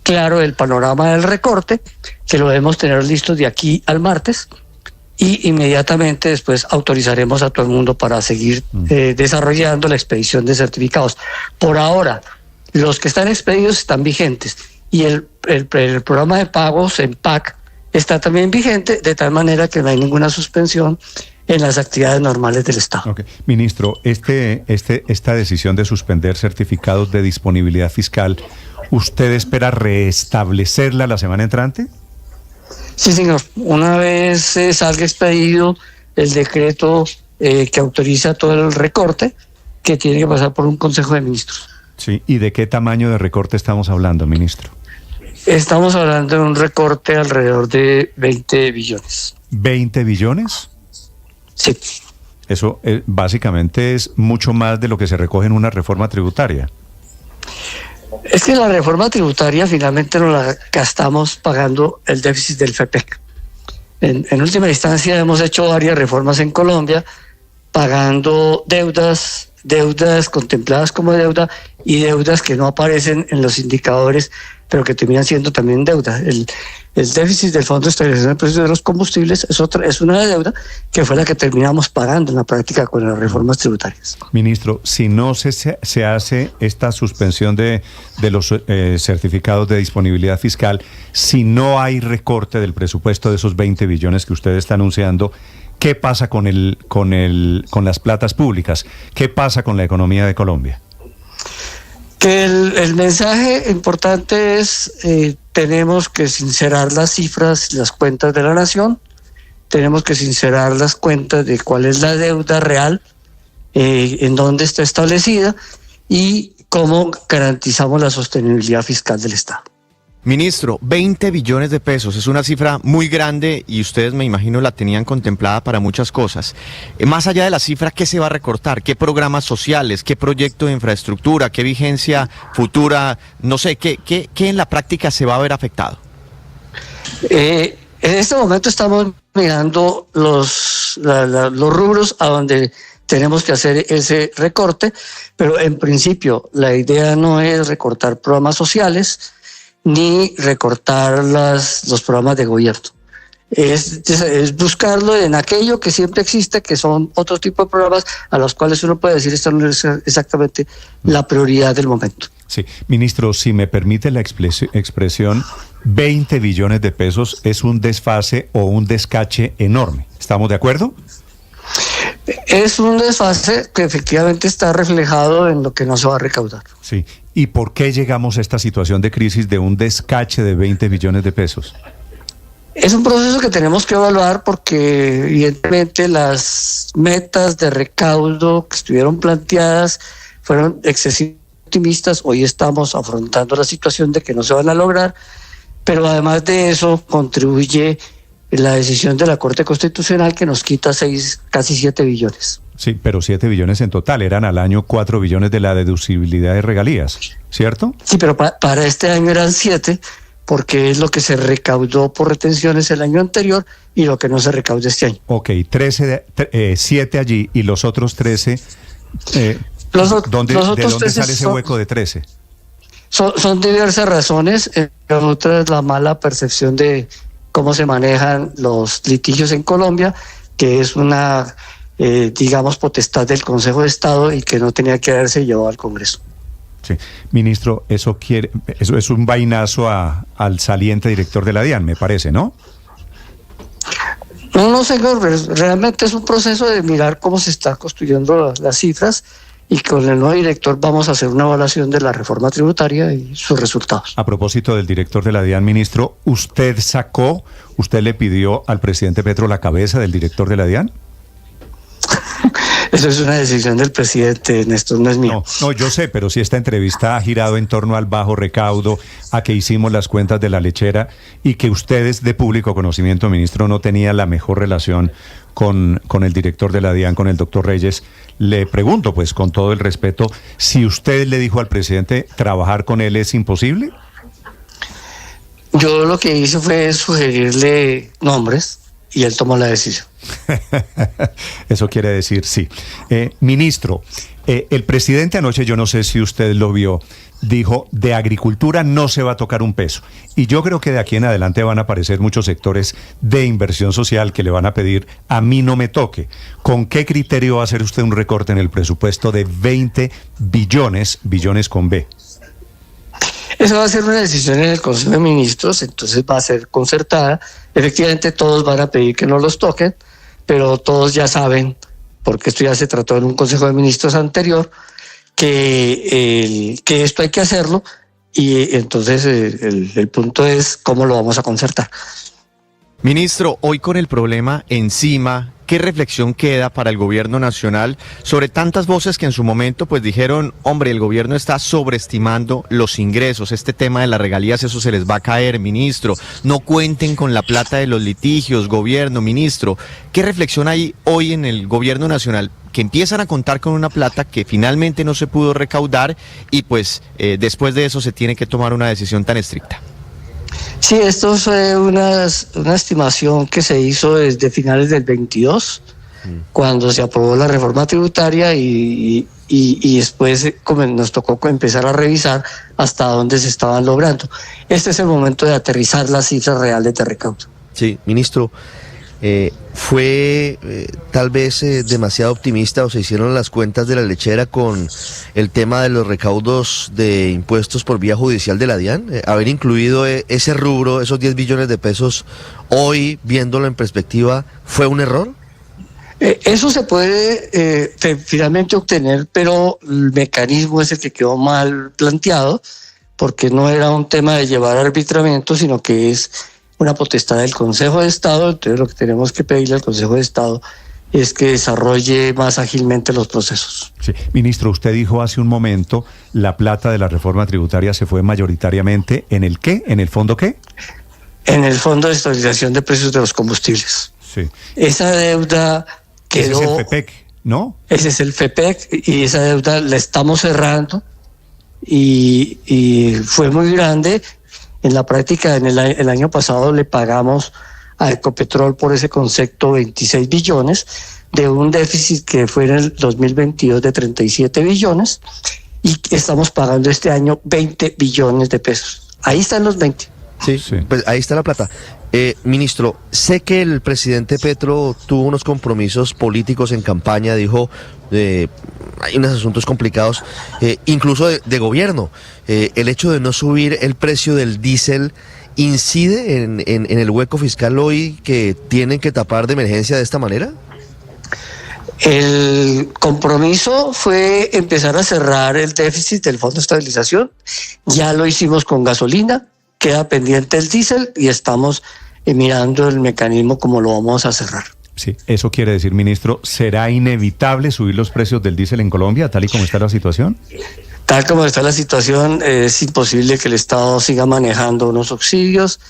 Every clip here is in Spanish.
claro el panorama del recorte, que lo debemos tener listo de aquí al martes, y inmediatamente después autorizaremos a todo el mundo para seguir desarrollando la expedición de certificados. Por ahora, los que están expedidos están vigentes, y el programa de pagos en PAC está también vigente, de tal manera que no hay ninguna suspensión en las actividades normales del Estado. Okay. Ministro, esta decisión de suspender certificados de disponibilidad fiscal, ¿usted espera restablecerla la semana entrante? Sí, señor. Una vez salga expedido el decreto que autoriza todo el recorte, que tiene que pasar por un Consejo de Ministros. Sí. ¿Y de qué tamaño de recorte estamos hablando, ministro? Estamos hablando de un recorte alrededor de 20 billones. ¿20 billones? Sí. Eso básicamente es mucho más de lo que se recoge en una reforma tributaria. Es que la reforma tributaria finalmente nos la gastamos pagando el déficit del FEPEC. En última instancia hemos hecho varias reformas en Colombia, pagando deudas contempladas como deuda y deudas que no aparecen en los indicadores, pero que terminan siendo también deuda. El déficit del Fondo de Estabilización de Precios de los Combustibles es una deuda que fue la que terminamos pagando en la práctica con las reformas tributarias. Ministro, si no se hace esta suspensión de los certificados de disponibilidad fiscal, si no hay recorte del presupuesto de esos 20 billones que usted está anunciando, ¿qué pasa con las platas públicas? ¿Qué pasa con la economía de Colombia? Que el mensaje importante es, tenemos que sincerar las cifras, las cuentas de la nación, tenemos que sincerar las cuentas de cuál es la deuda real, en dónde está establecida y cómo garantizamos la sostenibilidad fiscal del Estado. Ministro, 20 billones de pesos es una cifra muy grande y ustedes, me imagino, la tenían contemplada para muchas cosas. Más allá de la cifra, ¿qué se va a recortar? ¿Qué programas sociales? ¿Qué proyecto de infraestructura? ¿Qué vigencia futura? No sé, ¿qué en la práctica se va a ver afectado? En este momento estamos mirando los rubros a donde tenemos que hacer ese recorte, pero en principio la idea no es recortar programas sociales ni recortar los programas de gobierno. Es buscarlo en aquello que siempre existe, que son otro tipo de programas a los cuales uno puede decir esta no es exactamente la prioridad del momento. Sí, ministro, si me permite la expresión, 20 billones de pesos es un desfase o un descache enorme. ¿Estamos de acuerdo? Es un desfase que efectivamente está reflejado en lo que no se va a recaudar. Sí. ¿Y por qué llegamos a esta situación de crisis de un descache de 20 billones de pesos? Es un proceso que tenemos que evaluar porque evidentemente las metas de recaudo que estuvieron planteadas fueron excesivamente optimistas. Hoy estamos afrontando la situación de que no se van a lograr, pero además de eso contribuye la decisión de la Corte Constitucional que nos quita casi 7 billones. Sí, pero 7 billones en total, eran al año 4 billones de la deducibilidad de regalías, ¿cierto? Sí, pero para este año eran 7, porque es lo que se recaudó por retenciones el año anterior y lo que no se recauda este año. Ok, 7 allí y los otros 13, ¿de dónde sale ese hueco de 13? Son diversas razones, entre otras la mala percepción de cómo se manejan los litigios en Colombia, que es una, digamos, potestad del Consejo de Estado y que no tenía que haberse llevado al Congreso. Sí, ministro, eso es un vainazo al saliente director de la DIAN, me parece, ¿no? No, señor, realmente es un proceso de mirar cómo se están construyendo las cifras y con el nuevo director vamos a hacer una evaluación de la reforma tributaria y sus resultados. A propósito del director de la DIAN, ministro, ¿usted le pidió al presidente Petro la cabeza del director de la DIAN? Eso es una decisión del presidente, Néstor, no es mío. No, yo sé, pero si esta entrevista ha girado en torno al bajo recaudo, a que hicimos las cuentas de la lechera y que ustedes de público conocimiento, ministro, no tenía la mejor relación con el director de la DIAN, con el doctor Reyes, le pregunto, pues, con todo el respeto, si usted le dijo al presidente trabajar con él es imposible. Yo lo que hice fue sugerirle nombres y él tomó la decisión. Eso quiere decir sí. Ministro, el presidente anoche, yo no sé si usted lo vio, dijo, de agricultura no se va a tocar un peso. Y yo creo que de aquí en adelante van a aparecer muchos sectores de inversión social que le van a pedir, a mí no me toque. ¿Con qué criterio va a hacer usted un recorte en el presupuesto de 20 billones con B? Eso va a ser una decisión en el Consejo de Ministros, entonces va a ser concertada. Efectivamente, todos van a pedir que no los toquen, pero todos ya saben, porque esto ya se trató en un Consejo de Ministros anterior, que esto hay que hacerlo, y entonces el punto es cómo lo vamos a concertar. Ministro, hoy con el problema encima, ¿qué reflexión queda para el gobierno nacional sobre tantas voces que en su momento pues dijeron, hombre, el gobierno está sobreestimando los ingresos, este tema de las regalías, eso se les va a caer, ministro, no cuenten con la plata de los litigios, gobierno, ministro? ¿Qué reflexión hay hoy en el gobierno nacional? Que empiezan a contar con una plata que finalmente no se pudo recaudar y pues después de eso se tiene que tomar una decisión tan estricta. Sí, esto fue una estimación que se hizo desde finales del 22, cuando se aprobó la reforma tributaria y después nos tocó empezar a revisar hasta dónde se estaban logrando. Este es el momento de aterrizar las cifras reales de recaudo. Sí, ministro, fue tal vez demasiado optimista o se hicieron las cuentas de la lechera con el tema de los recaudos de impuestos por vía judicial de la DIAN. Haber incluido ese rubro, esos 10 billones de pesos, hoy viéndolo en perspectiva, ¿fue un error? Eso se puede finalmente obtener, pero el mecanismo es el que quedó mal planteado, porque no era un tema de llevar arbitramiento, sino que es una potestad del Consejo de Estado. Entonces lo que tenemos que pedirle al Consejo de Estado es que desarrolle más ágilmente los procesos. Sí. Ministro, usted dijo hace un momento, la plata de la reforma tributaria se fue mayoritariamente ¿en el qué? ¿En el fondo qué? En el Fondo de Estabilización de Precios de los Combustibles. Sí. Esa deuda quedó... Ese es el FEPEC, ¿no? Ese es el FEPEC, y esa deuda la estamos cerrando, y fue muy grande. En la práctica, el año pasado le pagamos a Ecopetrol por ese concepto 26 billones, de un déficit que fue en el 2022 de 37 billones, y estamos pagando este año 20 billones de pesos. Ahí están los 20. Sí, pues ahí está la plata. Ministro, sé que el presidente Petro tuvo unos compromisos políticos en campaña, dijo, hay unos asuntos complicados, incluso de gobierno. El hecho de no subir el precio del diésel incide en el hueco fiscal hoy que tienen que tapar de emergencia de esta manera. El compromiso fue empezar a cerrar el déficit del Fondo de Estabilización. Ya lo hicimos con gasolina, queda pendiente el diésel y estamos mirando el mecanismo como lo vamos a cerrar. Sí, eso quiere decir, ministro, ¿será inevitable subir los precios del diésel en Colombia, tal y como está la situación? Tal como está la situación, es imposible que el Estado siga manejando unos subsidios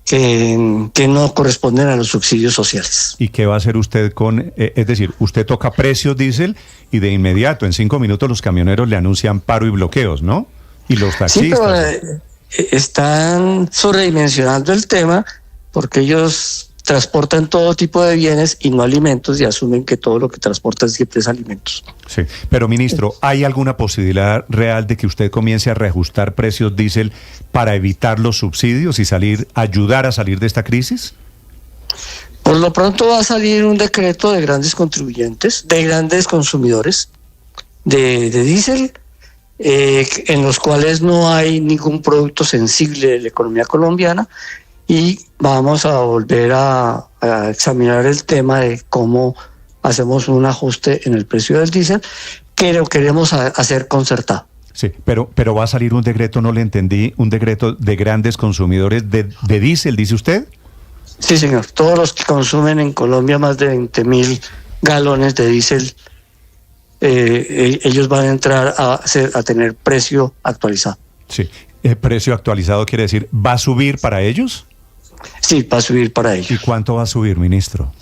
que no corresponden a los subsidios sociales. ¿Y qué va a hacer usted con, es decir, usted toca precios diésel y de inmediato, en 5 minutos, los camioneros le anuncian paro y bloqueos, ¿no? Y los taxistas. Sí, pero están sobredimensionando el tema, porque ellos transportan todo tipo de bienes y no alimentos, y asumen que todo lo que transportan siempre es alimentos. Sí, pero ministro, ¿hay alguna posibilidad real de que usted comience a reajustar precios diésel para evitar los subsidios y ayudar a salir de esta crisis? Por lo pronto va a salir un decreto de grandes contribuyentes, de grandes consumidores de diésel, en los cuales no hay ningún producto sensible de la economía colombiana, y vamos a volver a examinar el tema de cómo hacemos un ajuste en el precio del diésel, que lo queremos hacer concertado. Sí, pero va a salir un decreto, no le entendí, un decreto de grandes consumidores de diésel, ¿dice usted? Sí, señor. Todos los que consumen en Colombia más de 20.000 galones de diésel, ellos van a entrar a tener precio actualizado. Sí, precio actualizado quiere decir, ¿va a subir para ellos? Sí, va a subir para ellos. ¿Y cuánto va a subir, ministro?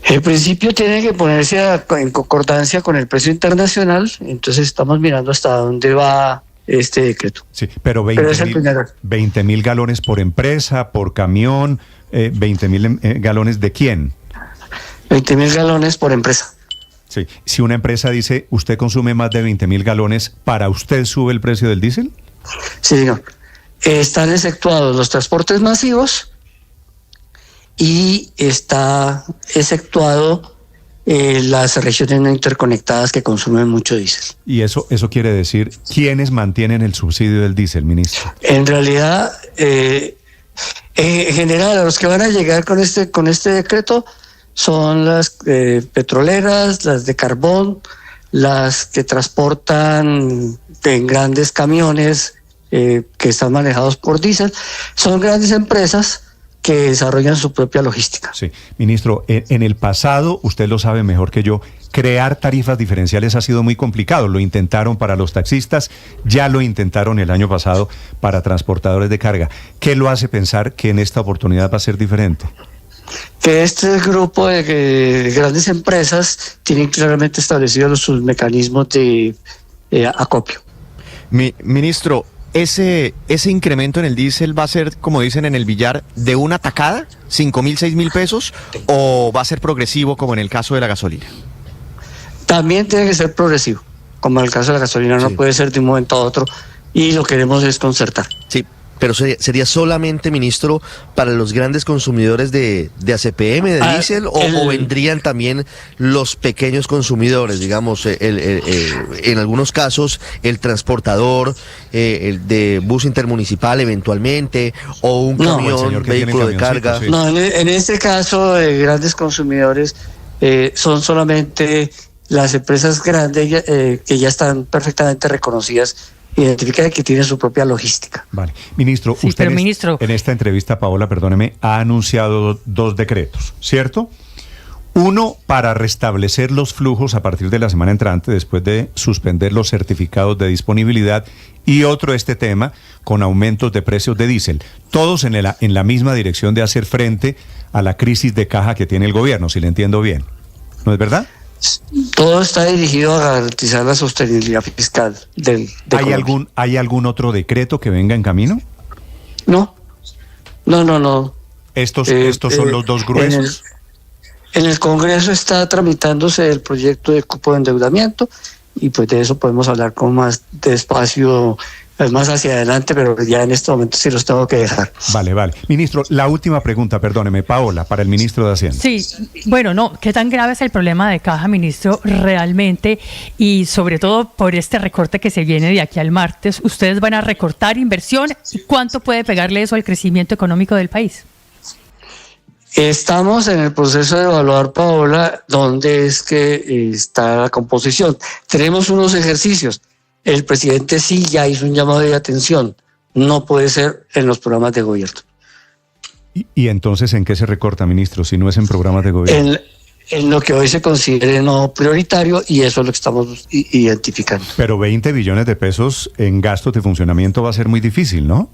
El principio tiene que ponerse en concordancia con el precio internacional, entonces estamos mirando hasta dónde va este decreto. Sí, pero 20.000 galones por empresa, por camión, 20.000 galones ¿de quién? 20.000 galones por empresa. Sí. Si una empresa dice, usted consume más de 20.000 galones, ¿para usted sube el precio del diésel? Sí, señor. Están exceptuados los transportes masivos y está exceptuado las regiones no interconectadas que consumen mucho diésel. Y eso quiere decir, ¿quiénes mantienen el subsidio del diésel, ministro? En realidad, en general, a los que van a llegar con este decreto son las petroleras, las de carbón, las que transportan en grandes camiones que están manejados por diésel. Son grandes empresas que desarrollan su propia logística. Sí, ministro, en el pasado, usted lo sabe mejor que yo, crear tarifas diferenciales ha sido muy complicado. Lo intentaron para los taxistas, ya lo intentaron el año pasado para transportadores de carga. ¿Qué lo hace pensar que en esta oportunidad va a ser diferente? Que este grupo de grandes empresas tienen claramente establecidos sus mecanismos de acopio. Ministro, ¿ese incremento en el diésel va a ser, como dicen en el billar, de una tacada, 5.000, 6.000 pesos, o va a ser progresivo como en el caso de la gasolina? También tiene que ser progresivo, como en el caso de la gasolina, no puede ser de un momento a otro, y lo queremos es concertar. Sí, pero sería solamente, ministro, para los grandes consumidores de ACPM, de diésel, o vendrían también los pequeños consumidores, digamos, en algunos casos el transportador, el de bus intermunicipal eventualmente, o un camión, vehículo de carga. Sí. No, en este caso, grandes consumidores son solamente las empresas grandes que ya están perfectamente reconocidas, identifica que tiene su propia logística. Vale. Ministro, sí, usted ministro, en esta entrevista, Paola, perdóneme, ha anunciado dos decretos, ¿cierto? Uno, para restablecer los flujos a partir de la semana entrante, después de suspender los certificados de disponibilidad, y otro, este tema, con aumentos de precios de diésel. Todos en la misma dirección de hacer frente a la crisis de caja que tiene el gobierno, si le entiendo bien. ¿No es verdad? Todo está dirigido a garantizar la sostenibilidad fiscal de ¿Hay algún otro decreto que venga en camino? No. ¿Estos son los dos gruesos? En el Congreso está tramitándose el proyecto de cupo de endeudamiento y pues de eso podemos hablar con más despacio, más hacia adelante, pero ya en este momento sí los tengo que dejar. Vale. Ministro, la última pregunta, perdóneme, Paola, para el ministro de Hacienda. Sí, bueno, no, ¿qué tan grave es el problema de caja, ministro, realmente? Y sobre todo por este recorte que se viene de aquí al martes, ¿ustedes van a recortar inversión? ¿Y cuánto puede pegarle eso al crecimiento económico del país? Estamos en el proceso de evaluar, Paola, dónde es que está la composición. Tenemos unos ejercicios. El presidente sí ya hizo un llamado de atención. No puede ser en los programas de gobierno. ¿Y entonces en qué se recorta, ministro, si no es en programas de gobierno? En lo que hoy se considere no prioritario, y eso es lo que estamos identificando. Pero 20 billones de pesos en gastos de funcionamiento va a ser muy difícil, ¿no?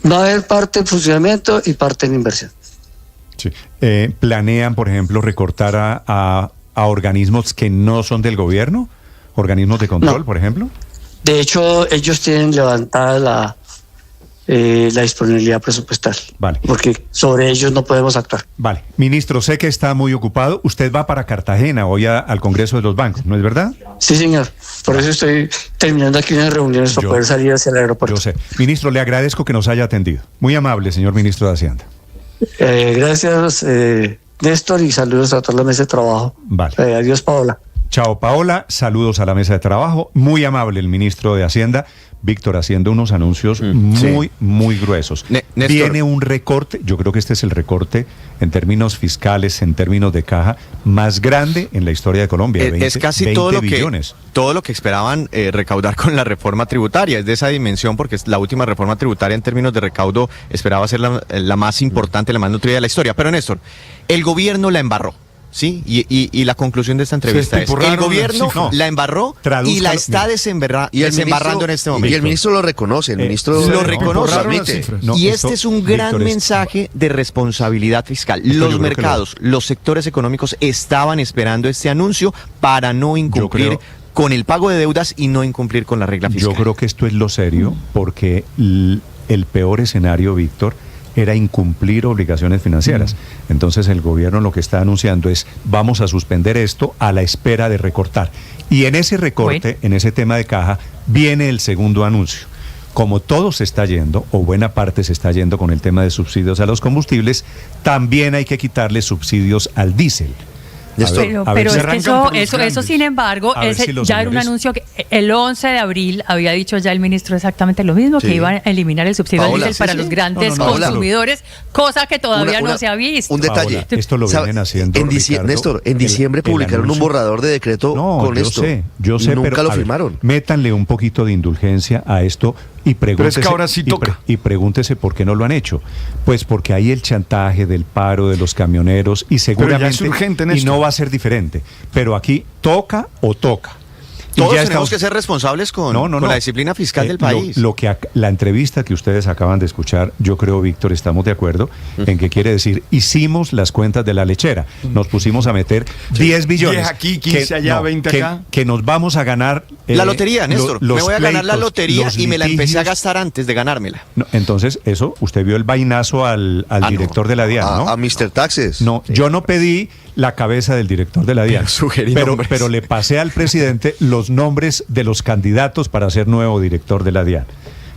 Va a haber parte en funcionamiento y parte en inversión. Sí. ¿Planean, por ejemplo, recortar a organismos que no son del gobierno? ¿Organismos de control, por ejemplo? De hecho, ellos tienen levantada la disponibilidad presupuestal. Vale. Porque sobre ellos no podemos actuar. Vale. Ministro, sé que está muy ocupado. Usted va para Cartagena hoy al Congreso de los Bancos, ¿no es verdad? Sí, señor. Por eso estoy terminando aquí unas reuniones para poder salir hacia el aeropuerto. Yo sé. Ministro, le agradezco que nos haya atendido. Muy amable, señor ministro de Hacienda. Gracias, Néstor, y saludos a toda la mesa de trabajo. Vale. Adiós, Paola. Chao, Paola. Saludos a la mesa de trabajo. Muy amable el ministro de Hacienda, Víctor, haciendo unos anuncios muy gruesos. Viene un recorte, yo creo que este es el recorte en términos fiscales, en términos de caja, más grande en la historia de Colombia. Es casi 20 todo billones. Todo lo que esperaban recaudar con la reforma tributaria. Es de esa dimensión, porque es la última reforma tributaria en términos de recaudo esperaba ser la más importante, la más nutrida de la historia. Pero Néstor, el gobierno la embarró. Sí, y la conclusión de esta entrevista es: el gobierno la embarró y la está desembarrando en este momento. Y el ministro lo reconoce, el ministro lo reconoce. Lo admite. Y este es un gran mensaje de responsabilidad fiscal. Los mercados, los sectores económicos estaban esperando este anuncio para no incumplir con el pago de deudas y no incumplir con la regla fiscal. Yo creo que esto es lo serio, porque el peor escenario, Víctor, era incumplir obligaciones financieras. Entonces el gobierno lo que está anunciando es, vamos a suspender esto a la espera de recortar. Y en ese recorte, en ese tema de caja, viene el segundo anuncio. Como todo se está yendo, o buena parte se está yendo con el tema de subsidios a los combustibles, también hay que quitarle subsidios al diésel. Pero es que eso sin embargo, ya era un anuncio que el 11 de abril había dicho ya el ministro exactamente lo mismo, que iban a eliminar el subsidio al diésel para los grandes consumidores, cosa que todavía no se ha visto. Un detalle. Paola, esto lo vienen haciendo, Ricardo, Néstor, en diciembre publicaron un borrador de decreto con esto. Yo sé, nunca pero, lo firmaron. Métanle un poquito de indulgencia a esto y pregúntese, pero es que ahora sí toca. Y pregúntese por qué no lo han hecho. Pues porque hay el chantaje del paro de los camioneros y seguramente es urgente, Néstor. y no va a ser diferente. Pero aquí toca o toca. Todos tenemos que ser responsables con la disciplina fiscal del país. La entrevista que ustedes acaban de escuchar, yo creo, Víctor, estamos de acuerdo en que quiere decir, hicimos las cuentas de la lechera, nos pusimos a meter 10 billones. 10 aquí, 15 allá, 20 acá. Que nos vamos a ganar... la lotería, Néstor. Me voy a ganar la lotería y me la empecé a gastar antes de ganármela. No, entonces, eso, usted vio el vainazo al director de la DIAN, ¿no? A Mr. Taxes. No, yo no pedí la cabeza del director de la DIAN, pero le pasé al presidente los nombres de los candidatos para ser nuevo director de la DIAN.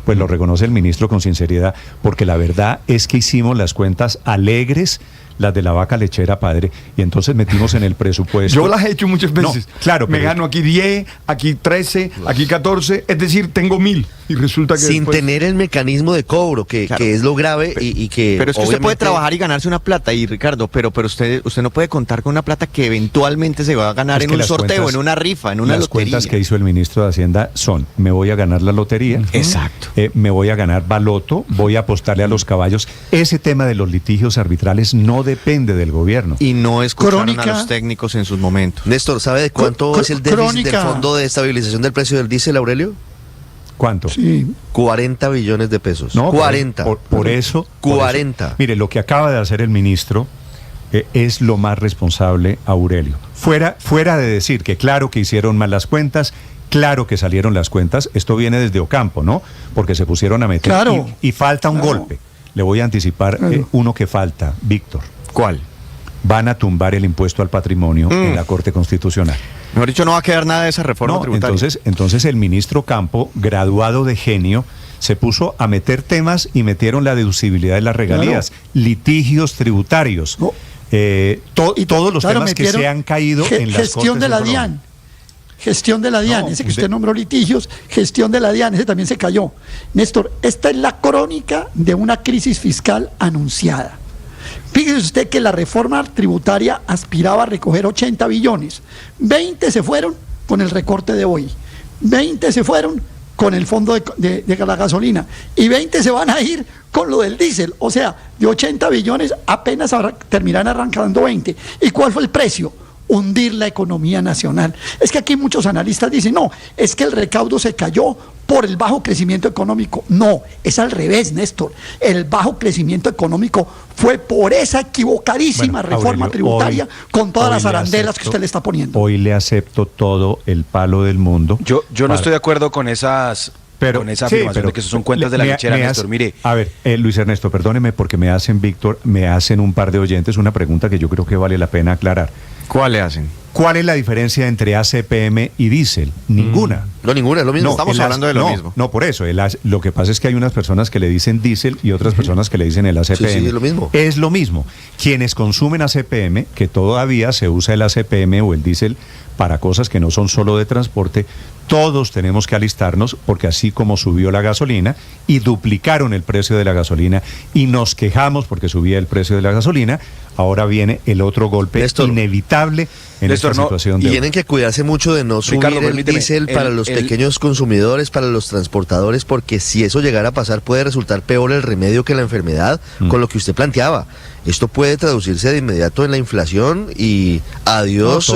Pues lo reconoce el ministro con sinceridad, porque la verdad es que hicimos las cuentas alegres, las de la vaca lechera, padre, y entonces metimos en el presupuesto. Yo las he hecho muchas veces. No, claro, me gano aquí 10, aquí 13, aquí 14, es decir, tengo 1.000 y resulta que sin después... tener el mecanismo de cobro, que es lo grave y que... Pero es que usted puede trabajar y ganarse una plata, y Ricardo, pero usted no puede contar con una plata que eventualmente se va a ganar en un sorteo, en una rifa, en una las lotería. Las cuentas que hizo el ministro de Hacienda son, me voy a ganar la lotería. Exacto. Me voy a ganar baloto, voy a apostarle a los caballos. Ese tema de los litigios arbitrales no depende del gobierno. Y no escucharon a los técnicos en sus momentos. Néstor, ¿sabe de cuánto es el déficit del Fondo de Estabilización del Precio del Diésel, Aurelio? ¿Cuánto? Sí. 40 billones de pesos. No, 40. Por eso. 40. Por eso. Mire, lo que acaba de hacer el ministro es lo más responsable, Aurelio. Fuera de decir que claro que hicieron mal las cuentas, claro que salieron las cuentas, esto viene desde Ocampo, ¿no? Porque se pusieron a meter. Claro. Y falta un golpe. Le voy a anticipar uno que falta, Víctor. ¿Cuál? Van a tumbar el impuesto al patrimonio en la Corte Constitucional. Mejor dicho, no va a quedar nada de esa reforma tributaria. Entonces el ministro Campo, graduado de genio, se puso a meter temas y metieron la deducibilidad de las regalías, litigios tributarios, todos los temas que se han caído en las gestión Cortes de la DIAN. Gestión de la DIAN, ese que usted nombró litigios, gestión de la DIAN, ese también se cayó. Néstor, esta es la crónica de una crisis fiscal anunciada. Fíjese usted que la reforma tributaria aspiraba a recoger 80 billones. 20 se fueron con el recorte de hoy. 20 se fueron con el fondo de la gasolina. Y 20 se van a ir con lo del diésel. O sea, de 80 billones apenas terminarán arrancando 20. ¿Y cuál fue el precio? Hundir la economía nacional. Es que aquí muchos analistas dicen, no, es que el recaudo se cayó por el bajo crecimiento económico. No, es al revés, Néstor. El bajo crecimiento económico fue por esa equivocadísima reforma tributaria con todas las arandelas que usted le está poniendo. Hoy le acepto todo el palo del mundo. Yo no estoy de acuerdo con esas... con esa afirmación de que eso son cuentas de la lechera, Néstor. Mire. A ver, Luis Ernesto, perdóneme porque me hacen un par de oyentes una pregunta que yo creo que vale la pena aclarar. ¿Cuál le hacen? ¿Cuál es la diferencia entre ACPM y diésel? Ninguna. No, ninguna, es lo mismo. No, estamos hablando de lo mismo. No, por eso. Lo que pasa es que hay unas personas que le dicen diésel y otras personas que le dicen el ACPM. Sí, es lo mismo. Es lo mismo. Quienes consumen ACPM, que todavía se usa el ACPM o el diésel para cosas que no son solo de transporte, todos tenemos que alistarnos porque así como subió la gasolina y duplicaron el precio de la gasolina y nos quejamos porque subía el precio de la gasolina, ahora viene el otro golpe inevitable en esta situación. Y tienen que cuidarse mucho de no subir el diésel para los pequeños consumidores, para los transportadores, porque si eso llegara a pasar puede resultar peor el remedio que la enfermedad, con lo que usted planteaba. Esto puede traducirse de inmediato en la inflación y adiós,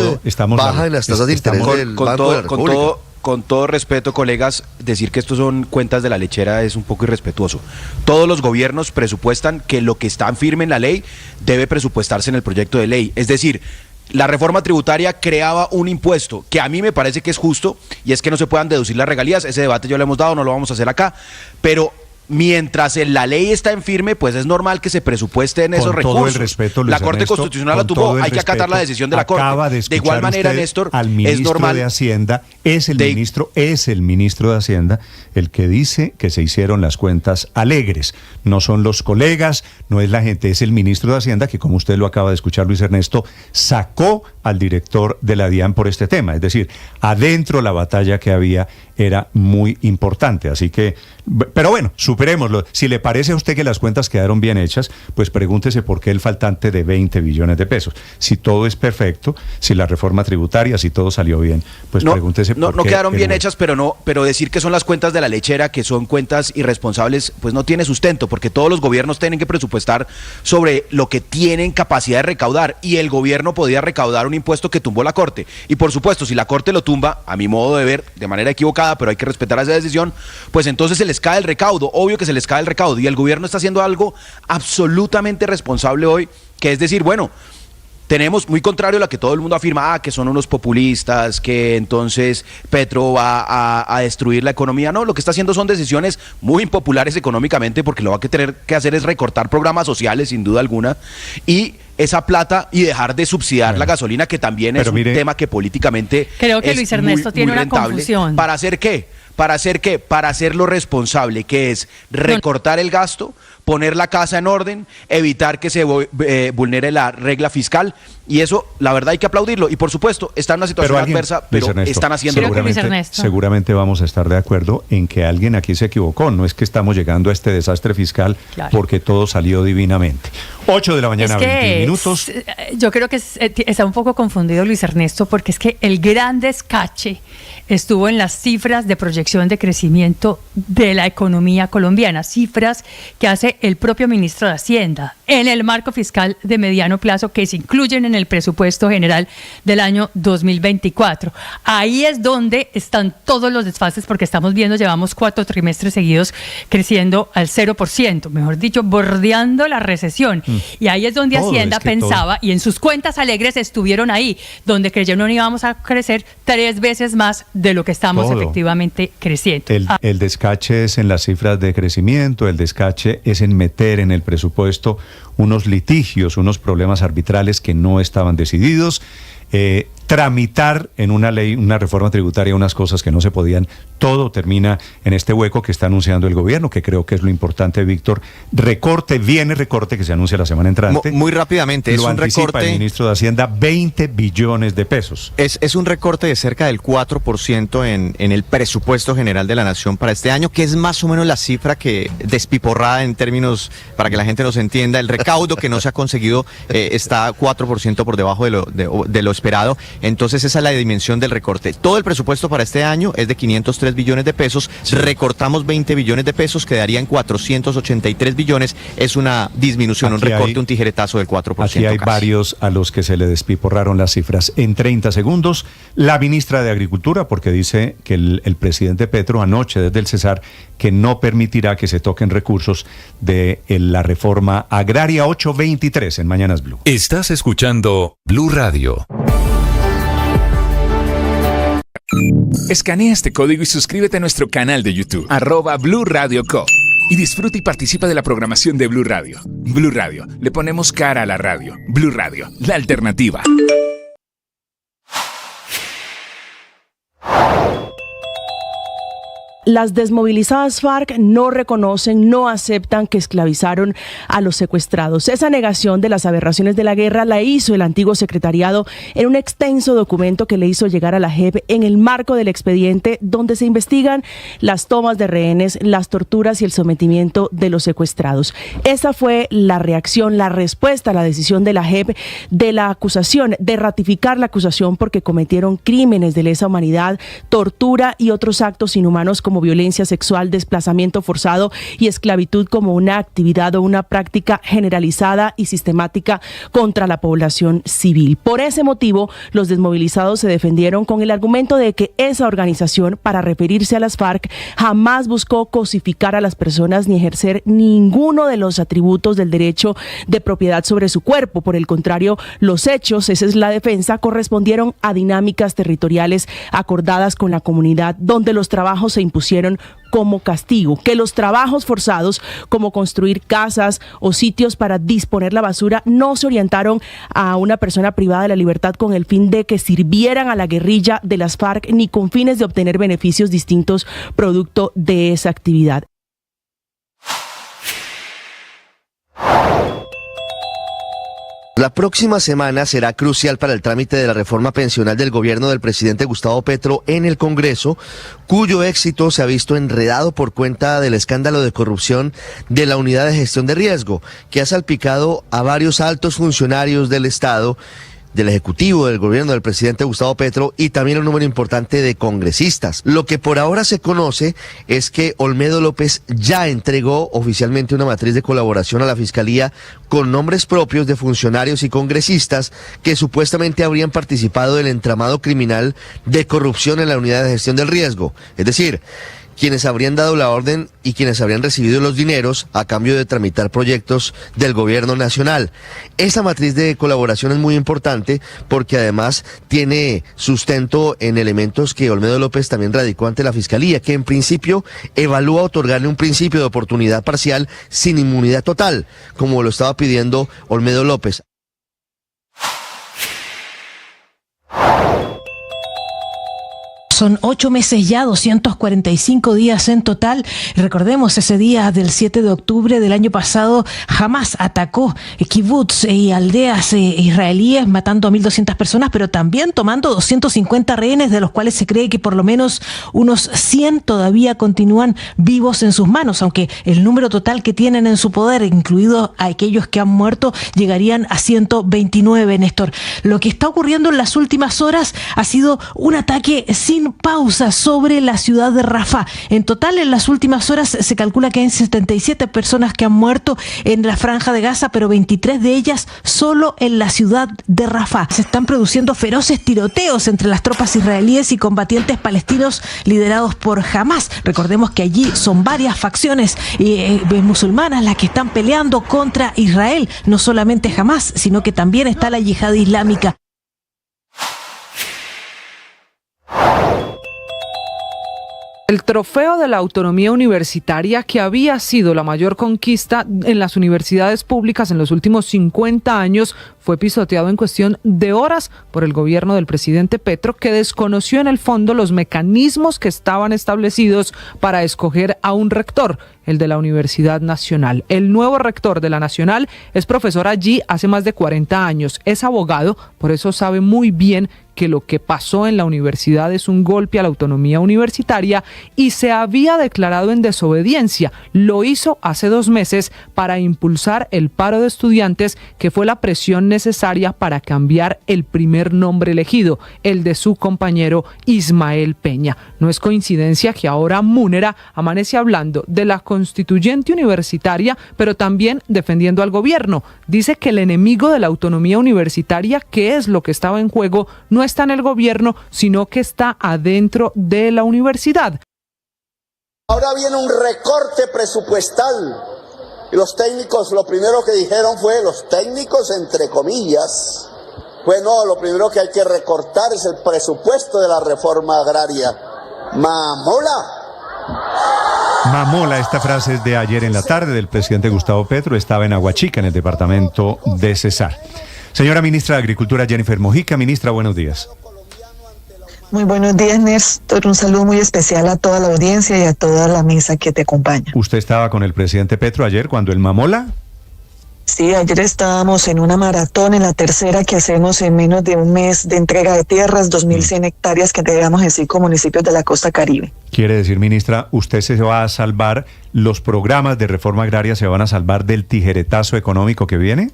baja en las tasas de interés del Banco de la República. Con todo respeto, colegas, decir que estos son cuentas de la lechera es un poco irrespetuoso. Todos los gobiernos presupuestan que lo que está firme en la ley debe presupuestarse en el proyecto de ley. Es decir, la reforma tributaria creaba un impuesto que a mí me parece que es justo, y es que no se puedan deducir las regalías. Ese debate ya lo hemos dado, no lo vamos a hacer acá, pero mientras la ley está en firme, pues es normal que se presupuesten esos recursos. Todo el respeto, Luis la Corte Ernesto, Constitucional la tuvo, hay que acatar la decisión de la Corte. De igual manera, Néstor, al ministro es normal de Hacienda, es el ministro de Hacienda el que dice que se hicieron las cuentas alegres. No son los colegas, no es la gente, es el ministro de Hacienda que, como usted lo acaba de escuchar, Luis Ernesto, sacó al director de la DIAN por este tema. Es decir, adentro la batalla que había era muy importante. Así que, pero bueno, superémoslo. Si le parece a usted que las cuentas quedaron bien hechas, pues pregúntese por qué el faltante de 20 billones de pesos. Si todo es perfecto, si la reforma tributaria, si todo salió bien, pues pregúntese por qué. No quedaron bien hechas, pero decir que son las cuentas de la lechera, que son cuentas irresponsables, pues no tiene sustento, porque todos los gobiernos tienen que presupuestar sobre lo que tienen capacidad de recaudar, y el gobierno podía recaudar un impuesto que tumbó la Corte. Y por supuesto, si la Corte lo tumba, a mi modo de ver, de manera equivocada, pero hay que respetar esa decisión, pues entonces se les cae el recaudo, obvio que se les cae el recaudo, y el gobierno está haciendo algo absolutamente responsable hoy, que es decir, bueno, tenemos, muy contrario a lo que todo el mundo afirma, que son unos populistas, que entonces Petro va a destruir la economía. No, lo que está haciendo son decisiones muy impopulares económicamente, porque lo va a tener que hacer es recortar programas sociales, sin duda alguna, y esa plata, y dejar de subsidiar la gasolina, que también es un tema que políticamente creo que es Luis Ernesto tiene una confusión. ¿Para hacer qué? ¿Para hacer qué? Para hacerlo responsable, que es recortar el gasto, poner la casa en orden, evitar que se vulnere la regla fiscal, y eso, la verdad, hay que aplaudirlo. Y por supuesto, está en una situación adversa, pero Ernesto, están haciendo seguramente vamos a estar de acuerdo en que alguien aquí se equivocó. No es que estamos llegando a este desastre fiscal porque todo salió divinamente. 8 de la mañana, 20 minutos. Yo creo que está un poco confundido Luis Ernesto, porque es que el gran descache estuvo en las cifras de proyección de crecimiento de la economía colombiana, cifras que hace el propio ministro de Hacienda en el marco fiscal de mediano plazo, que se incluyen en el presupuesto general del año 2024. Ahí es donde están todos los desfases, porque estamos viendo, llevamos 4 trimestres seguidos creciendo al 0%, mejor dicho, bordeando la recesión. Y ahí es donde Hacienda pensaba, y en sus cuentas alegres estuvieron ahí, donde creyeron que íbamos a crecer 3 veces más de lo que estamos efectivamente creciendo. El descache es en las cifras de crecimiento, el descache es en meter en el presupuesto unos litigios, unos problemas arbitrales que no estaban decididos, tramitar en una ley, una reforma tributaria, unas cosas que no se podían. Todo termina en este hueco que está anunciando el gobierno, que creo que es lo importante, Víctor. Viene recorte que se anuncia la semana entrante. Muy rápidamente, es un recorte. El ministro de Hacienda, 20 billones de pesos. Es un recorte de cerca del 4% en el presupuesto general de la Nación para este año, que es más o menos la cifra que, despiporrada en términos, para que la gente nos entienda, el recaudo que no se ha conseguido está 4% por debajo de lo esperado. Entonces esa es la dimensión del recorte. Todo el presupuesto para este año es de 503 billones de pesos, recortamos 20 billones de pesos, quedaría en 483 billones, es una disminución, un recorte, un tijeretazo del 4%. Aquí hay varios a los que se le despiporraron las cifras. En 30 segundos, la ministra de Agricultura, porque dice que el presidente Petro anoche desde el Cesar que no permitirá que se toquen recursos de la reforma agraria. 8:23 en Mañanas Blue. Estás escuchando Blue Radio. Escanea este código y suscríbete a nuestro canal de YouTube, @Blue Radio Co. Y disfruta y participa de la programación de Blue Radio. Blue Radio, le ponemos cara a la radio. Blue Radio, la alternativa. Las desmovilizadas FARC no reconocen, no aceptan que esclavizaron a los secuestrados. Esa negación de las aberraciones de la guerra la hizo el antiguo secretariado en un extenso documento que le hizo llegar a la JEP en el marco del expediente donde se investigan las tomas de rehenes, las torturas y el sometimiento de los secuestrados. Esa fue la reacción, la respuesta a la decisión de la JEP de la acusación, de ratificar la acusación porque cometieron crímenes de lesa humanidad, tortura y otros actos inhumanos como violencia sexual, desplazamiento forzado y esclavitud como una actividad o una práctica generalizada y sistemática contra la población civil. Por ese motivo, los desmovilizados se defendieron con el argumento de que esa organización, para referirse a las FARC, jamás buscó cosificar a las personas ni ejercer ninguno de los atributos del derecho de propiedad sobre su cuerpo. Por el contrario, los hechos, esa es la defensa, correspondieron a dinámicas territoriales acordadas con la comunidad, donde los trabajos se impusieron impusieron como castigo, que los trabajos forzados como construir casas o sitios para disponer la basura no se orientaron a una persona privada de la libertad con el fin de que sirvieran a la guerrilla de las FARC ni con fines de obtener beneficios distintos producto de esa actividad. La próxima semana será crucial para el trámite de la reforma pensional del gobierno del presidente Gustavo Petro en el Congreso, cuyo éxito se ha visto enredado por cuenta del escándalo de corrupción de la Unidad de Gestión de Riesgo, que ha salpicado a varios altos funcionarios del Estado, del Ejecutivo, del gobierno del presidente Gustavo Petro y también un número importante de congresistas. Lo que por ahora se conoce es que Olmedo López ya entregó oficialmente una matriz de colaboración a la Fiscalía con nombres propios de funcionarios y congresistas que supuestamente habrían participado del entramado criminal de corrupción en la Unidad de Gestión del Riesgo. Es decir, quienes habrían dado la orden y quienes habrían recibido los dineros a cambio de tramitar proyectos del gobierno nacional. Esa matriz de colaboración es muy importante porque además tiene sustento en elementos que Olmedo López también radicó ante la Fiscalía, que en principio evalúa otorgarle un principio de oportunidad parcial sin inmunidad total, como lo estaba pidiendo Olmedo López. Son 8 meses ya, 245 días en total. Recordemos ese día del 7 de octubre del año pasado, Hamás atacó kibbutz y aldeas israelíes, matando a 1.200 personas, pero también tomando 250 rehenes, de los cuales se cree que por lo menos unos 100 todavía continúan vivos en sus manos, aunque el número total que tienen en su poder, incluidos a aquellos que han muerto, llegarían a 129, Néstor. Lo que está ocurriendo en las últimas horas ha sido un ataque sin pausa sobre la ciudad de Rafah. En total, en las últimas horas se calcula que hay 77 personas que han muerto en la franja de Gaza, pero 23 de ellas solo en la ciudad de Rafah. Se están produciendo feroces tiroteos entre las tropas israelíes y combatientes palestinos liderados por Hamás. Recordemos que allí son varias facciones musulmanas las que están peleando contra Israel. No solamente Hamás, sino que también está la yihad islámica. El trofeo de la autonomía universitaria, que había sido la mayor conquista en las universidades públicas en los últimos 50 años, fue pisoteado en cuestión de horas por el gobierno del presidente Petro, que desconoció en el fondo los mecanismos que estaban establecidos para escoger a un rector, el de la Universidad Nacional. El nuevo rector de la Nacional es profesor allí hace más de 40 años, es abogado, por eso sabe muy bien que lo que pasó en la universidad es un golpe a la autonomía universitaria y se había declarado en desobediencia. Lo hizo hace 2 meses para impulsar el paro de estudiantes, que fue la presión necesaria para cambiar el primer nombre elegido, el de su compañero Ismael Peña. No es coincidencia que ahora Múnera amanece hablando de la constituyente universitaria, pero también defendiendo al gobierno. Dice que el enemigo de la autonomía universitaria, que es lo que estaba en juego, no está en el gobierno, sino que está adentro de la universidad. Ahora viene un recorte presupuestal y los técnicos lo primero que dijeron fue, los técnicos entre comillas, bueno, lo primero que hay que recortar es el presupuesto de la reforma agraria. Mamola, esta frase es de ayer en la tarde del presidente Gustavo Petro, estaba en Aguachica, en el departamento de Cesar. Señora ministra de Agricultura, Jennifer Mojica. Ministra, buenos días. Muy buenos días, Néstor. Un saludo muy especial a toda la audiencia y a toda la mesa que te acompaña. ¿Usted estaba con el presidente Petro ayer cuando el Mamola? Sí, ayer estábamos en una maratón, en la tercera que hacemos en menos de un mes de entrega de tierras, 2.100 hectáreas que entregamos en 5 municipios de la costa Caribe. Quiere decir, ministra, usted se va a salvar, los programas de reforma agraria se van a salvar del tijeretazo económico que viene.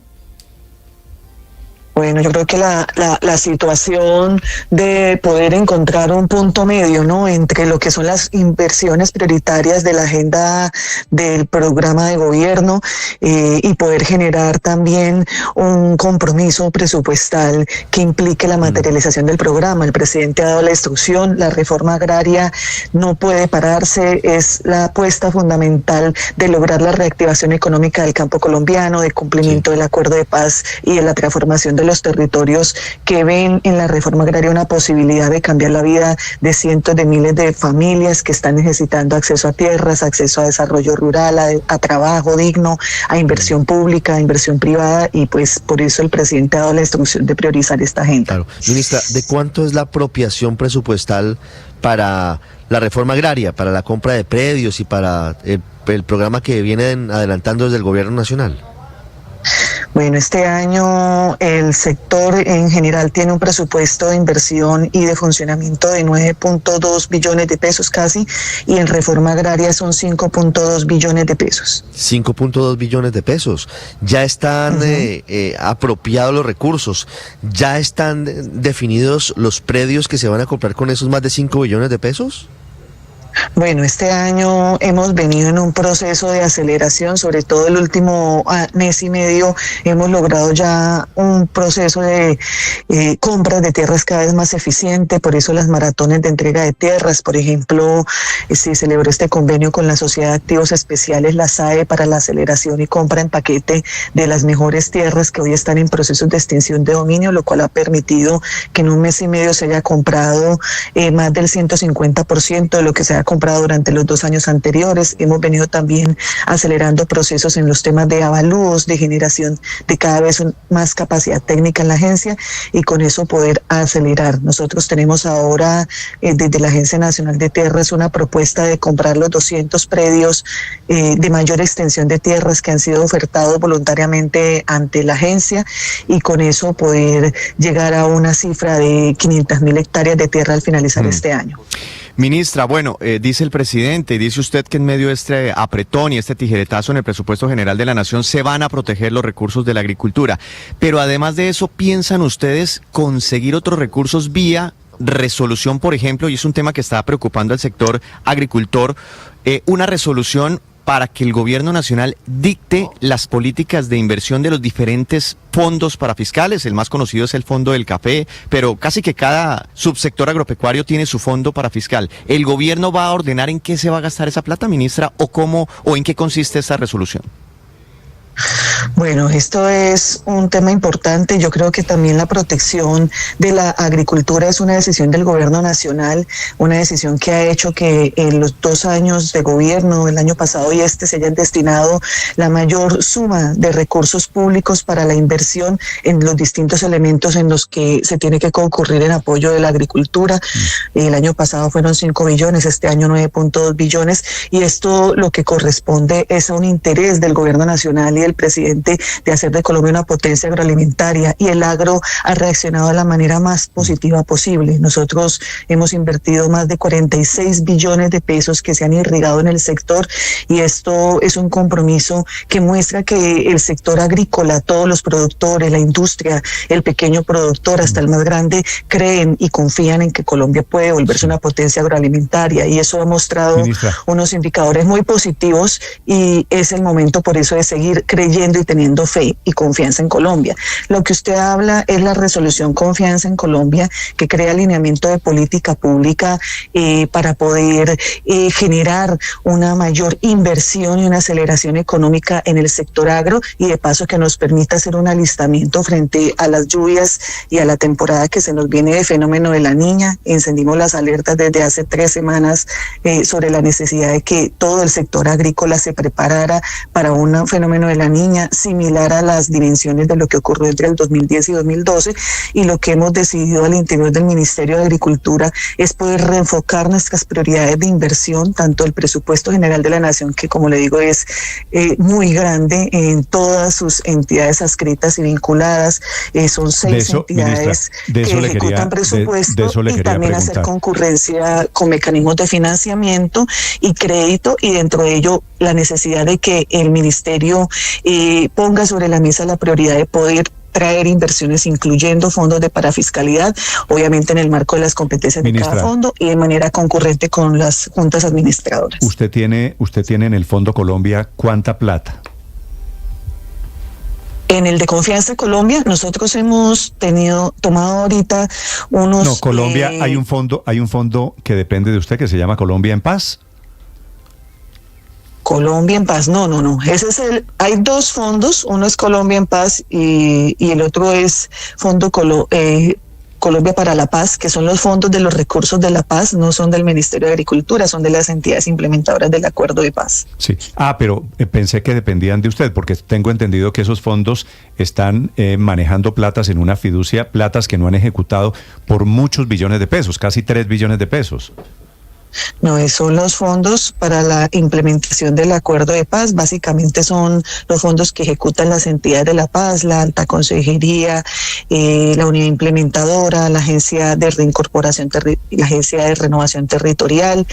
Bueno, yo creo que la situación de poder encontrar un punto medio, ¿no?, entre lo que son las inversiones prioritarias de la agenda del programa de gobierno y poder generar también un compromiso presupuestal que implique la materialización del programa. El presidente ha dado la instrucción, la reforma agraria no puede pararse, es la apuesta fundamental de lograr la reactivación económica del campo colombiano, de cumplimiento del acuerdo de paz y de la transformación de los territorios que ven en la reforma agraria una posibilidad de cambiar la vida de cientos de miles de familias que están necesitando acceso a tierras, acceso a desarrollo rural, a trabajo digno, a inversión pública, a inversión privada, y pues por eso el presidente ha dado la instrucción de priorizar esta agenda. Claro. Ministra, ¿de cuánto es la apropiación presupuestal para la reforma agraria, para la compra de predios y para el programa que vienen adelantando desde el gobierno nacional? Bueno, este año el sector en general tiene un presupuesto de inversión y de funcionamiento de 9.2 billones de pesos casi, y en reforma agraria son 5.2 billones de pesos. 5.2 billones de pesos. Ya están apropiados los recursos, ya están definidos los predios que se van a comprar con esos más de 5 billones de pesos. Bueno, este año hemos venido en un proceso de aceleración, sobre todo el último mes y medio hemos logrado ya un proceso de compras de tierras cada vez más eficiente, por eso las maratones de entrega de tierras, por ejemplo, se celebró este convenio con la Sociedad de Activos Especiales, la SAE, para la aceleración y compra en paquete de las mejores tierras que hoy están en procesos de extinción de dominio, lo cual ha permitido que en un mes y medio se haya comprado más del 150% de lo que se ha comprado durante los 2 años anteriores. Hemos venido también acelerando procesos en los temas de avalúos, de generación de cada vez más capacidad técnica en la agencia, y con eso poder acelerar. Nosotros tenemos ahora desde la Agencia Nacional de Tierras una propuesta de comprar los 200 predios de mayor extensión de tierras que han sido ofertados voluntariamente ante la agencia, y con eso poder llegar a una cifra de 500.000 hectáreas de tierra al finalizar este año. Ministra, bueno, dice el presidente y dice usted que en medio de este apretón y este tijeretazo en el presupuesto general de la Nación se van a proteger los recursos de la agricultura, pero además de eso, ¿piensan ustedes conseguir otros recursos vía resolución, por ejemplo, y es un tema que está preocupando al sector agricultor, una resolución para que el gobierno nacional dicte las políticas de inversión de los diferentes fondos parafiscales? El más conocido es el Fondo del Café, pero casi que cada subsector agropecuario tiene su fondo parafiscal. ¿El gobierno va a ordenar en qué se va a gastar esa plata, ministra, o cómo o en qué consiste esa resolución? Bueno, esto es un tema importante. Yo creo que también la protección de la agricultura es una decisión del gobierno nacional, una decisión que ha hecho que en los 2 años de gobierno, el año pasado y se hayan destinado la mayor suma de recursos públicos para la inversión en los distintos elementos en los que se tiene que concurrir en apoyo de la agricultura. El año pasado fueron 5 billones, este año 9.2 billones, y esto lo que corresponde es a un interés del gobierno nacional y del presidente de hacer de Colombia una potencia agroalimentaria, y el agro ha reaccionado de la manera más positiva posible. Nosotros hemos invertido más de 46 billones de pesos que se han irrigado en el sector, y esto es un compromiso que muestra que el sector agrícola, todos los productores, la industria, el pequeño productor hasta el más grande, creen y confían en que Colombia puede volverse una potencia agroalimentaria, y eso ha mostrado unos indicadores muy positivos, y es el momento por eso de seguir creyendo y teniendo fe y confianza en Colombia. Lo que usted habla es la resolución Confianza en Colombia, que crea alineamiento de política pública para poder generar una mayor inversión y una aceleración económica en el sector agro, y de paso que nos permita hacer un alistamiento frente a las lluvias y a la temporada que se nos viene de fenómeno de la Niña. Encendimos las alertas desde hace 3 semanas sobre la necesidad de que todo el sector agrícola se preparara para un fenómeno de la Niña similar a las dimensiones de lo que ocurrió entre el 2010 y 2012, y lo que hemos decidido al interior del Ministerio de Agricultura es poder reenfocar nuestras prioridades de inversión, tanto el presupuesto general de la Nación, que como le digo es muy grande en todas sus entidades adscritas y vinculadas, son 6 entidades que ejecutan presupuesto, y también hacer concurrencia con mecanismos de financiamiento y crédito, y dentro de ello la necesidad de que el Ministerio ponga sobre la mesa la prioridad de poder traer inversiones incluyendo fondos de parafiscalidad, obviamente en el marco de las competencias de cada fondo y de manera concurrente con las juntas administradoras. Usted tiene en el Fondo Colombia ¿cuánta plata? En el de Confianza Colombia, nosotros hemos tomado ahorita unos... No, Colombia, hay un fondo que depende de usted que se llama Colombia en Paz. Colombia en Paz, no. Hay dos fondos, uno es Colombia en Paz y el otro es Fondo Colombia para la Paz, que son los fondos de los recursos de la paz, no son del Ministerio de Agricultura, son de las entidades implementadoras del Acuerdo de Paz. Sí. Pero pensé que dependían de usted, porque tengo entendido que esos fondos están manejando platas en una fiducia, platas que no han ejecutado por muchos billones de pesos, casi 3 billones de pesos. No, son los fondos para la implementación del Acuerdo de Paz. Básicamente son los fondos que ejecutan las entidades de la paz, la Alta Consejería, la Unidad Implementadora, la Agencia de Reincorporación, la Agencia de Renovación Territorial,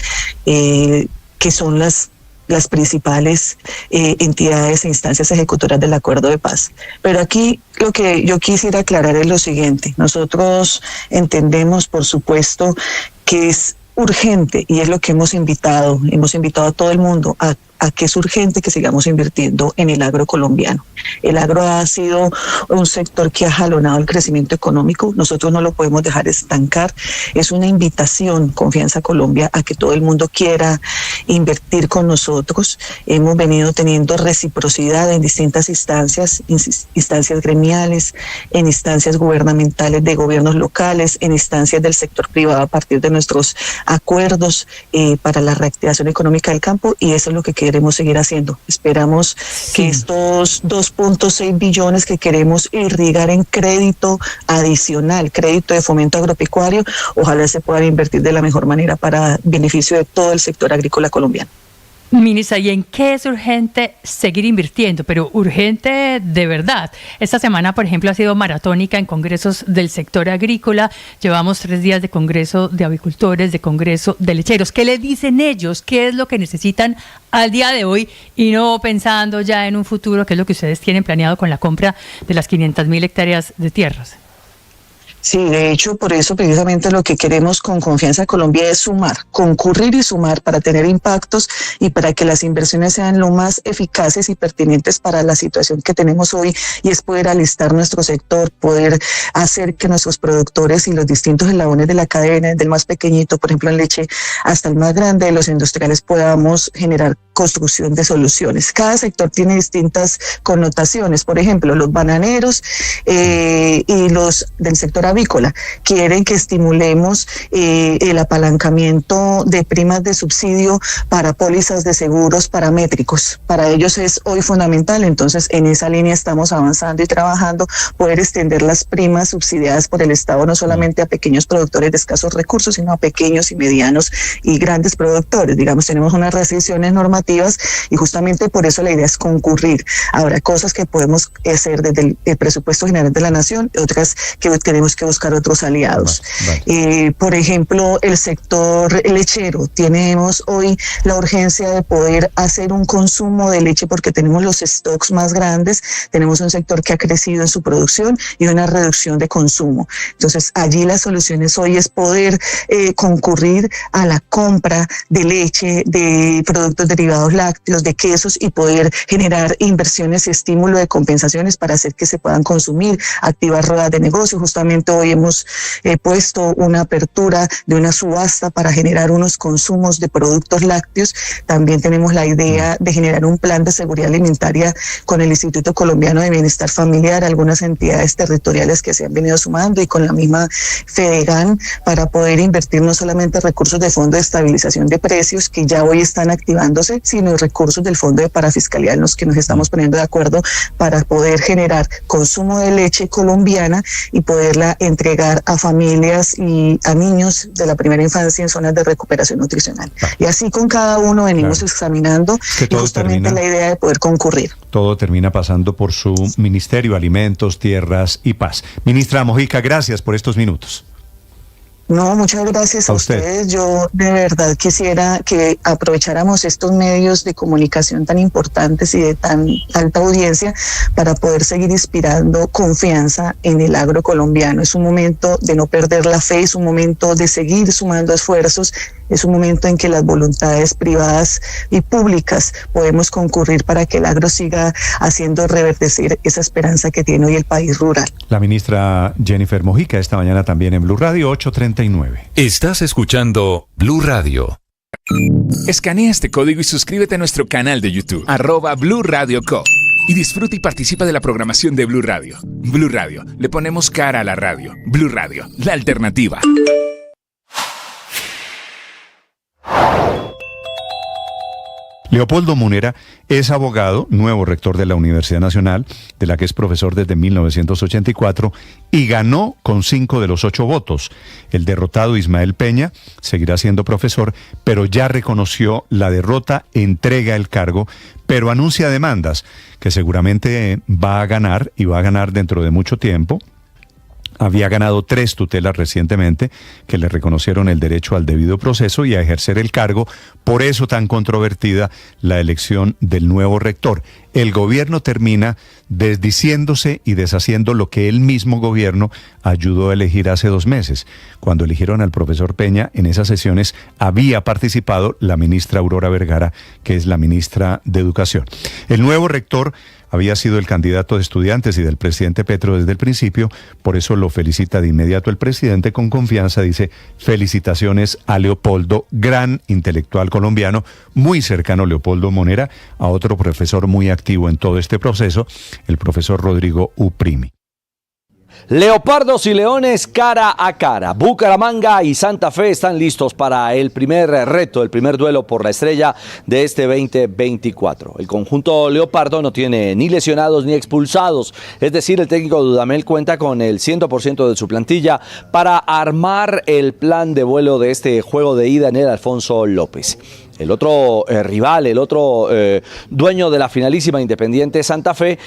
que son las principales entidades e instancias ejecutoras del Acuerdo de Paz. Pero aquí lo que yo quisiera aclarar es lo siguiente. Nosotros entendemos, por supuesto, que es urgente, y es lo que hemos invitado a todo el mundo a que es urgente que sigamos invirtiendo en el agro colombiano. El agro ha sido un sector que ha jalonado el crecimiento económico, nosotros no lo podemos dejar estancar. Es una invitación, Confianza Colombia, a que todo el mundo quiera invertir con nosotros. Hemos venido teniendo reciprocidad en distintas instancias gremiales, en instancias gubernamentales de gobiernos locales, en instancias del sector privado a partir de nuestros acuerdos para la reactivación económica del campo, y eso es lo que queremos seguir haciendo. Esperamos que estos 2.6 billones que queremos irrigar en crédito adicional, crédito de fomento agropecuario, ojalá se puedan invertir de la mejor manera para beneficio de todo el sector agrícola colombiano. Ministra, ¿y en qué es urgente seguir invirtiendo? Pero urgente de verdad. Esta semana, por ejemplo, ha sido maratónica en congresos del sector agrícola. Llevamos 3 días de congreso de avicultores, de congreso de lecheros. ¿Qué les dicen ellos? ¿Qué es lo que necesitan al día de hoy? Y no pensando ya en un futuro, que es lo que ustedes tienen planeado con la compra de las 500.000 hectáreas de tierras. Sí, de hecho, por eso precisamente lo que queremos con Confianza Colombia es sumar, concurrir y sumar para tener impactos y para que las inversiones sean lo más eficaces y pertinentes para la situación que tenemos hoy, y es poder alistar nuestro sector, poder hacer que nuestros productores y los distintos eslabones de la cadena, del más pequeñito, por ejemplo en leche, hasta el más grande de los industriales, podamos generar construcción de soluciones. Cada sector tiene distintas connotaciones. Por ejemplo, los bananeros y los del sector avícola quieren que estimulemos el apalancamiento de primas de subsidio para pólizas de seguros paramétricos. Para ellos es hoy fundamental, entonces en esa línea estamos avanzando y trabajando, poder extender las primas subsidiadas por el Estado no solamente a pequeños productores de escasos recursos, sino a pequeños y medianos y grandes productores. Digamos, tenemos unas restricciones normativas y justamente por eso la idea es concurrir. Habrá cosas que podemos hacer desde el presupuesto general de la Nación, otras que tenemos que buscar otros aliados. Por ejemplo, el sector lechero. Tenemos hoy la urgencia de poder hacer un consumo de leche porque tenemos los stocks más grandes, tenemos un sector que ha crecido en su producción y una reducción de consumo. Entonces, allí las soluciones hoy es poder concurrir a la compra de leche, de productos derivados lácteos, de quesos, y poder generar inversiones y estímulo de compensaciones para hacer que se puedan consumir, activar ruedas de negocio. Justamente hoy hemos puesto una apertura de una subasta para generar unos consumos de productos lácteos. También tenemos la idea de generar un plan de seguridad alimentaria con el Instituto Colombiano de Bienestar Familiar, algunas entidades territoriales que se han venido sumando, y con la misma Fedegan, para poder invertir no solamente recursos de Fondo de Estabilización de Precios, que ya hoy están activándose, sino recursos del Fondo de Parafiscalidad en los que nos estamos poniendo de acuerdo para poder generar consumo de leche colombiana y poderla entregar a familias y a niños de la primera infancia en zonas de recuperación nutricional. Y así con cada uno venimos examinando, y justamente la idea de poder concurrir. Todo termina pasando por su Ministerio, Alimentos, Tierras y Paz. Ministra Mojica, gracias por estos minutos. No, muchas gracias a ustedes. Yo de verdad quisiera que aprovecháramos estos medios de comunicación tan importantes y de tan alta audiencia para poder seguir inspirando confianza en el agro colombiano. Es un momento de no perder la fe, es un momento de seguir sumando esfuerzos, es un momento en que las voluntades privadas y públicas podemos concurrir para que el agro siga haciendo reverdecer esa esperanza que tiene hoy el país rural. La ministra Jennifer Mojica esta mañana también en Blue Radio 8:39. Estás escuchando Blue Radio. Escanea este código y suscríbete a nuestro canal de YouTube, @Blue Radio Co. Y disfruta y participa de la programación de Blue Radio. Blue Radio, le ponemos cara a la radio. Blue Radio, la alternativa. Leopoldo Munera es abogado, nuevo rector de la Universidad Nacional, de la que es profesor desde 1984, y ganó con 5 de los 8 votos. El derrotado Ismael Peña seguirá siendo profesor, pero ya reconoció la derrota, entrega el cargo, pero anuncia demandas que seguramente va a ganar, y va a ganar dentro de mucho tiempo. Había ganado 3 tutelas recientemente que le reconocieron el derecho al debido proceso y a ejercer el cargo. Por eso tan controvertida la elección del nuevo rector. El gobierno termina desdiciéndose y deshaciendo lo que el mismo gobierno ayudó a elegir hace 2 meses. Cuando eligieron al profesor Peña, en esas sesiones había participado la ministra Aurora Vergara, que es la ministra de Educación. El nuevo rector había sido el candidato de estudiantes y del presidente Petro desde el principio, por eso lo felicita de inmediato el presidente con confianza. Dice: felicitaciones a Leopoldo, gran intelectual colombiano, muy cercano Leopoldo Munera, a otro profesor muy activo en todo este proceso, el profesor Rodrigo Uprimi. Leopardos y Leones cara a cara. Bucaramanga y Santa Fe están listos para el primer reto, el primer duelo por la estrella de este 2024. El conjunto leopardo no tiene ni lesionados ni expulsados, es decir, el técnico Dudamel cuenta con el 100% de su plantilla para armar el plan de vuelo de este juego de ida en el Alfonso López. El otro rival, el otro dueño de la finalísima, Independiente Santa Fe,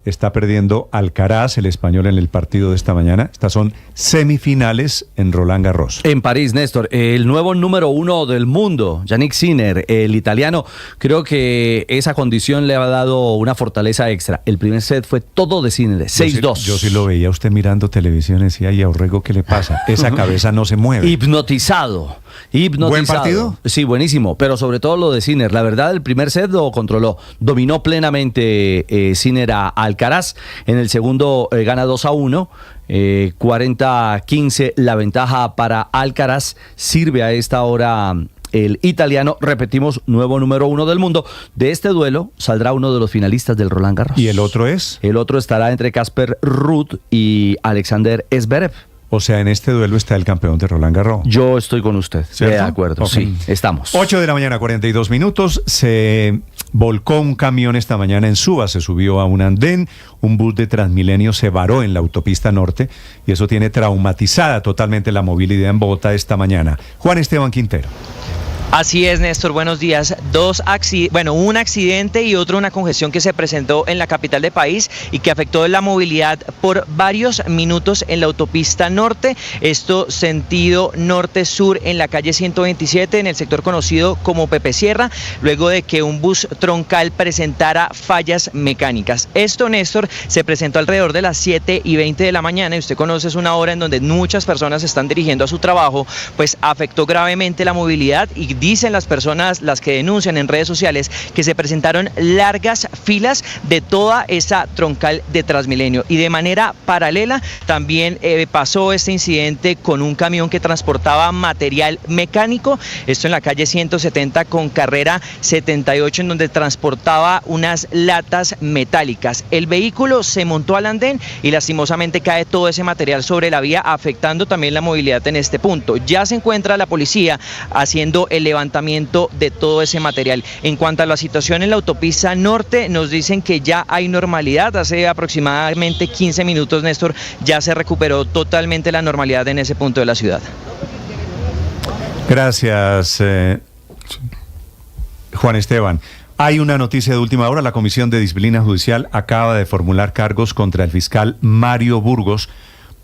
está perdiendo Alcaraz, el español, en el partido de esta mañana. Estas son semifinales en Roland Garros. En París, Néstor, el nuevo número 1 del mundo, Yannick Sinner, el italiano, creo que esa condición le ha dado una fortaleza extra. El primer set fue todo de Sinner, 6-2. Yo sí lo veía usted mirando televisión y decía: ay, Aurrego, ¿qué le pasa? Esa cabeza no se mueve. Hipnotizado. ¿Buen partido? Sí, buenísimo, pero sobre todo lo de Sinner. La verdad, el primer set lo controló, dominó plenamente Sinner a Alcaraz. En el segundo gana 2-1, 40-15 la ventaja para Alcaraz. Sirve a esta hora el italiano, repetimos, nuevo número 1 del mundo. De este duelo saldrá uno de los finalistas del Roland Garros. ¿Y el otro es? El otro estará entre Casper Ruud y Alexander Zverev. O sea, en este duelo está el campeón de Roland Garros. Yo estoy con usted. ¿Cierto? De acuerdo, okay. Sí, estamos. 8 de la mañana, 42 minutos. Se volcó un camión esta mañana en Suba, se subió a un andén, un bus de Transmilenio se varó en la autopista norte y eso tiene traumatizada totalmente la movilidad en Bogotá esta mañana. Juan Esteban Quintero. Así es, Néstor, buenos días. Un accidente y otro, una congestión que se presentó en la capital del país y que afectó la movilidad por varios minutos en la autopista norte. Esto sentido norte-sur en la calle 127, en el sector conocido como Pepe Sierra, luego de que un bus troncal presentara fallas mecánicas. Esto, Néstor, se presentó alrededor de las 7:20 de la mañana y usted conoce, es una hora en donde muchas personas se están dirigiendo a su trabajo, pues afectó gravemente la movilidad y dicen las personas, las que denuncian en redes sociales, que se presentaron largas filas de toda esa troncal de Transmilenio. Y de manera paralela también pasó este incidente con un camión que transportaba material mecánico, esto en la calle 170 con carrera 78, en donde transportaba unas latas metálicas. El vehículo se montó al andén y lastimosamente cae todo ese material sobre la vía, afectando también la movilidad en este punto. Ya se encuentra la policía haciendo el levantamiento de todo ese material. En cuanto a la situación en la autopista norte, nos dicen que ya hay normalidad. Hace aproximadamente 15 minutos, Néstor, ya se recuperó totalmente la normalidad en ese punto de la ciudad. Gracias, Juan Esteban. Hay una noticia de última hora. La Comisión de Disciplina Judicial acaba de formular cargos contra el fiscal Mario Burgos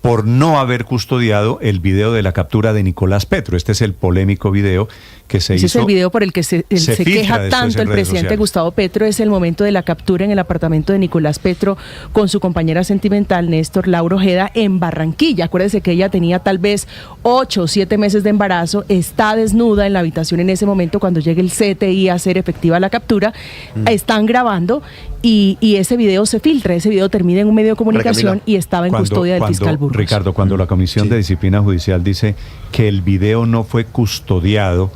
por no haber custodiado el video de la captura de Nicolás Petro. Este es el polémico video que se hizo. Ese es el video por el que se queja tanto el presidente sociales. Gustavo Petro. Es el momento de la captura en el apartamento de Nicolás Petro con su compañera sentimental, Néstor, Laura Ojeda, en Barranquilla. Acuérdese que ella tenía tal vez 8 o 7 meses de embarazo, está desnuda en la habitación en ese momento cuando llegue el CTI a hacer efectiva la captura. Están grabando y ese video se filtra. Ese video termina en un medio de comunicación y estaba en custodia del fiscal Burgos. Ricardo, cuando la Comisión de Disciplina Judicial dice que el video no fue custodiado,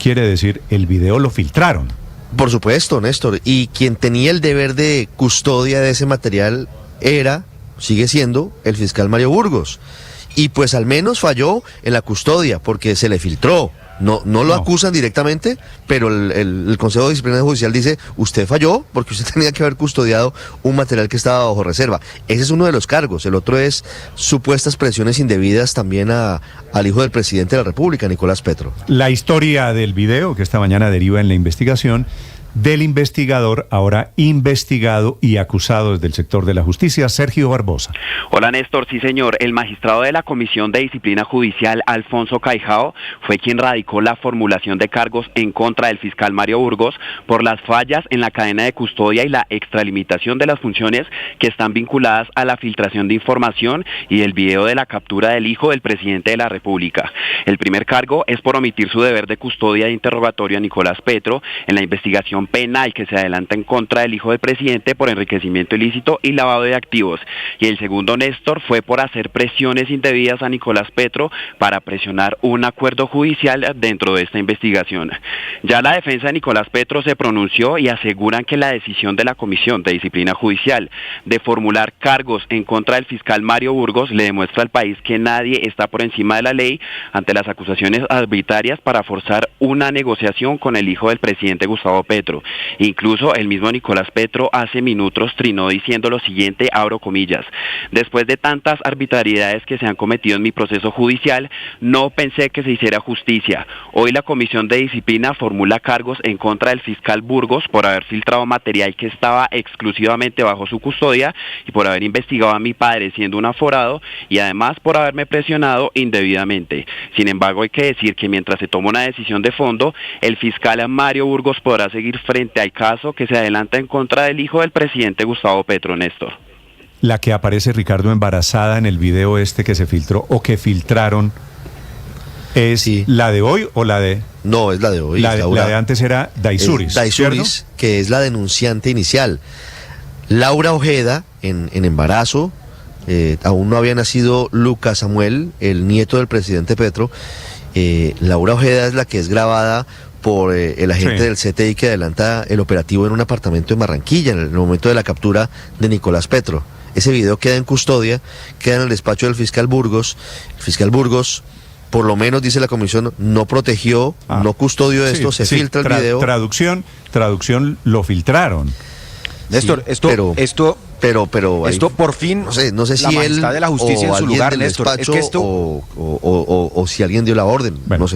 quiere decir el video lo filtraron. Por supuesto, Néstor. Y quien tenía el deber de custodia de ese material sigue siendo el fiscal Mario Burgos. Y pues al menos falló en la custodia porque se le filtró. No lo acusan directamente, pero el Consejo de Disciplina Judicial dice, usted falló porque usted tenía que haber custodiado un material que estaba bajo reserva. Ese es uno de los cargos. El otro es supuestas presiones indebidas también al hijo del presidente de la República, Nicolás Petro. La historia del video que esta mañana deriva en la investigación del investigador, ahora investigado y acusado desde el sector de la justicia, Sergio Barbosa. Hola Néstor, sí señor, el magistrado de la Comisión de Disciplina Judicial, Alfonso Caijao, fue quien radicó la formulación de cargos en contra del fiscal Mario Burgos por las fallas en la cadena de custodia y la extralimitación de las funciones que están vinculadas a la filtración de información y el video de la captura del hijo del presidente de la República. El primer cargo es por omitir su deber de custodia de interrogatorio a Nicolás Petro en la investigación penal que se adelanta en contra del hijo del presidente por enriquecimiento ilícito y lavado de activos. Y el segundo, Néstor, fue por hacer presiones indebidas a Nicolás Petro para presionar un acuerdo judicial dentro de esta investigación. Ya la defensa de Nicolás Petro se pronunció y aseguran que la decisión de la Comisión de Disciplina Judicial de formular cargos en contra del fiscal Mario Burgos le demuestra al país que nadie está por encima de la ley ante las acusaciones arbitrarias para forzar una negociación con el hijo del presidente Gustavo Petro. Incluso el mismo Nicolás Petro hace minutos trinó diciendo lo siguiente, abro comillas: después de tantas arbitrariedades que se han cometido en mi proceso judicial, no pensé que se hiciera justicia. Hoy la Comisión de Disciplina formula cargos en contra del fiscal Burgos por haber filtrado material que estaba exclusivamente bajo su custodia y por haber investigado a mi padre siendo un aforado y además por haberme presionado indebidamente. Sin embargo, hay que decir que mientras se toma una decisión de fondo, el fiscal Mario Burgos podrá seguir frente al caso que se adelanta en contra del hijo del presidente Gustavo Petro, Néstor. La que aparece, Ricardo, embarazada en el video este que se filtró o que filtraron, ¿es la de hoy o la de...? No, es la de hoy. La de antes era Daisuris. Daisuris, que es la denunciante inicial. Laura Ojeda, en embarazo, aún no había nacido Lucas Samuel, el nieto del presidente Petro. Laura Ojeda es la que es grabada por el agente del CTI que adelanta el operativo en un apartamento en Barranquilla, en el momento de la captura de Nicolás Petro. Ese video queda en custodia, queda en el despacho del fiscal Burgos. El fiscal Burgos, por lo menos dice la comisión, no protegió, no custodió esto, se filtra el video. Traducción, lo filtraron. Néstor, esto por fin, no sé si la majestad él de la justicia o en su lugar, del Néstor, es que esto o si alguien dio la orden, bueno,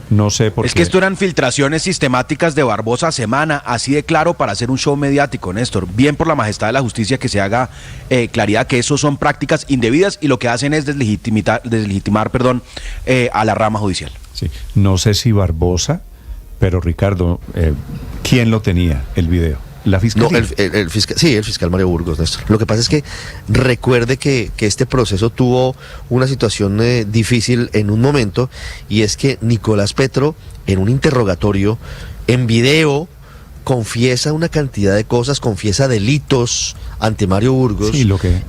no sé por qué. Es que esto eran filtraciones sistemáticas de Barbosa a semana, así de claro, para hacer un show mediático, Néstor. Bien por la majestad de la justicia que se haga claridad que eso son prácticas indebidas y lo que hacen es deslegitimar a la rama judicial. Sí, no sé si Barbosa, pero Ricardo, ¿quién lo tenía el video? ¿La fiscalía? No, el fiscal Mario Burgos, Néstor. Lo que pasa es que recuerde que este proceso tuvo una situación difícil en un momento, y es que Nicolás Petro, en un interrogatorio, en video, confiesa una cantidad de cosas, confiesa delitos ante Mario Burgos,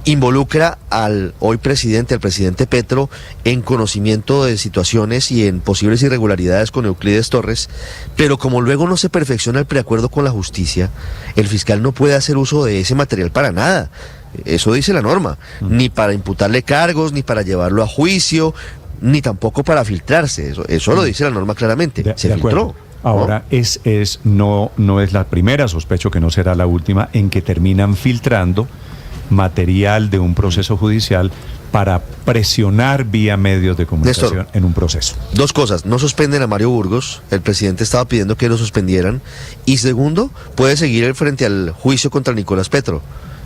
involucra al hoy presidente, al presidente Petro, en conocimiento de situaciones y en posibles irregularidades con Euclides Torres, pero como luego no se perfecciona el preacuerdo con la justicia, el fiscal no puede hacer uso de ese material para nada. Eso dice la norma, ni para imputarle cargos, ni para llevarlo a juicio, ni tampoco para filtrarse. Eso lo dice la norma claramente. Se filtró. Ahora, no es la primera, sospecho que no será la última, en que terminan filtrando material de un proceso judicial para presionar vía medios de comunicación, Néstor, en un proceso. Dos cosas: no suspenden a Mario Burgos, el presidente estaba pidiendo que lo suspendieran, y segundo, puede seguir frente al juicio contra Nicolás Petro.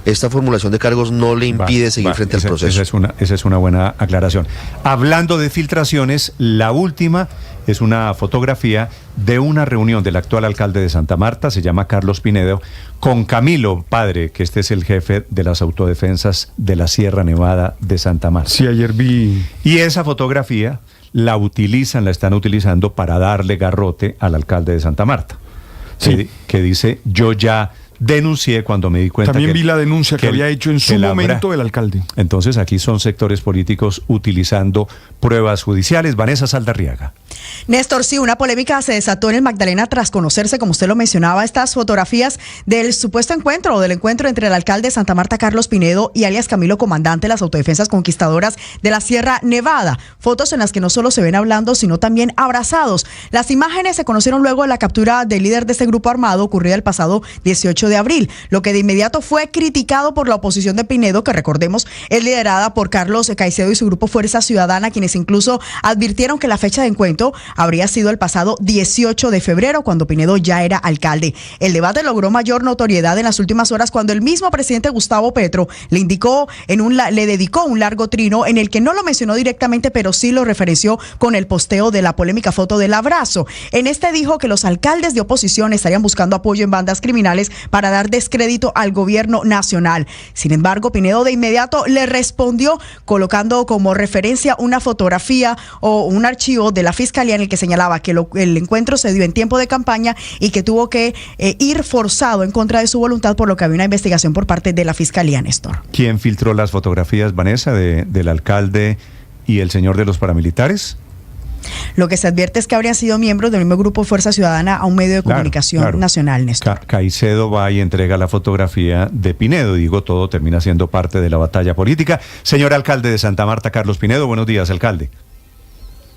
Esta formulación de cargos no le impide seguir frente al proceso. Esa es una buena aclaración. Hablando de filtraciones, la última es una fotografía de una reunión del actual alcalde de Santa Marta, se llama Carlos Pinedo, con Camilo Padre, que este es el jefe de las autodefensas de la Sierra Nevada de Santa Marta. Sí, ayer vi. Y esa fotografía la están utilizando para darle garrote al alcalde de Santa Marta. Sí. Que dice, yo ya denuncié cuando me di cuenta. También vi la denuncia que había hecho en su momento el alcalde. Entonces aquí son sectores políticos utilizando pruebas judiciales. Vanessa Saldarriaga. Néstor, sí, una polémica se desató en el Magdalena tras conocerse, como usted lo mencionaba, estas fotografías del supuesto encuentro, del encuentro entre el alcalde de Santa Marta, Carlos Pinedo, y alias Camilo, comandante de las autodefensas conquistadoras de la Sierra Nevada. Fotos en las que no solo se ven hablando, sino también abrazados. Las imágenes se conocieron luego de la captura del líder de este grupo armado, ocurrida el pasado 18 de abril, lo que de inmediato fue criticado por la oposición de Pinedo, que recordemos es liderada por Carlos Caicedo y su grupo Fuerza Ciudadana, quienes incluso advirtieron que la fecha de encuentro habría sido el pasado 18 de febrero, cuando Pinedo ya era alcalde. El debate logró mayor notoriedad en las últimas horas cuando el mismo presidente Gustavo Petro le dedicó un largo trino en el que no lo mencionó directamente, pero sí lo referenció con el posteo de la polémica foto del abrazo. En este dijo que los alcaldes de oposición estarían buscando apoyo en bandas criminales para dar descrédito al gobierno nacional. Sin embargo, Pinedo de inmediato le respondió colocando como referencia una fotografía o un archivo de la Fiscalía en el que señalaba que el encuentro se dio en tiempo de campaña y que tuvo que ir forzado en contra de su voluntad, por lo que había una investigación por parte de la Fiscalía, Néstor. ¿Quién filtró las fotografías, Vanessa, del alcalde y el señor de los paramilitares? Lo que se advierte es que habrían sido miembros del mismo grupo Fuerza Ciudadana a un medio de comunicación nacional, Néstor. Caicedo va y entrega la fotografía de Pinedo. Digo, todo termina siendo parte de la batalla política. Señor alcalde de Santa Marta, Carlos Pinedo, buenos días, alcalde.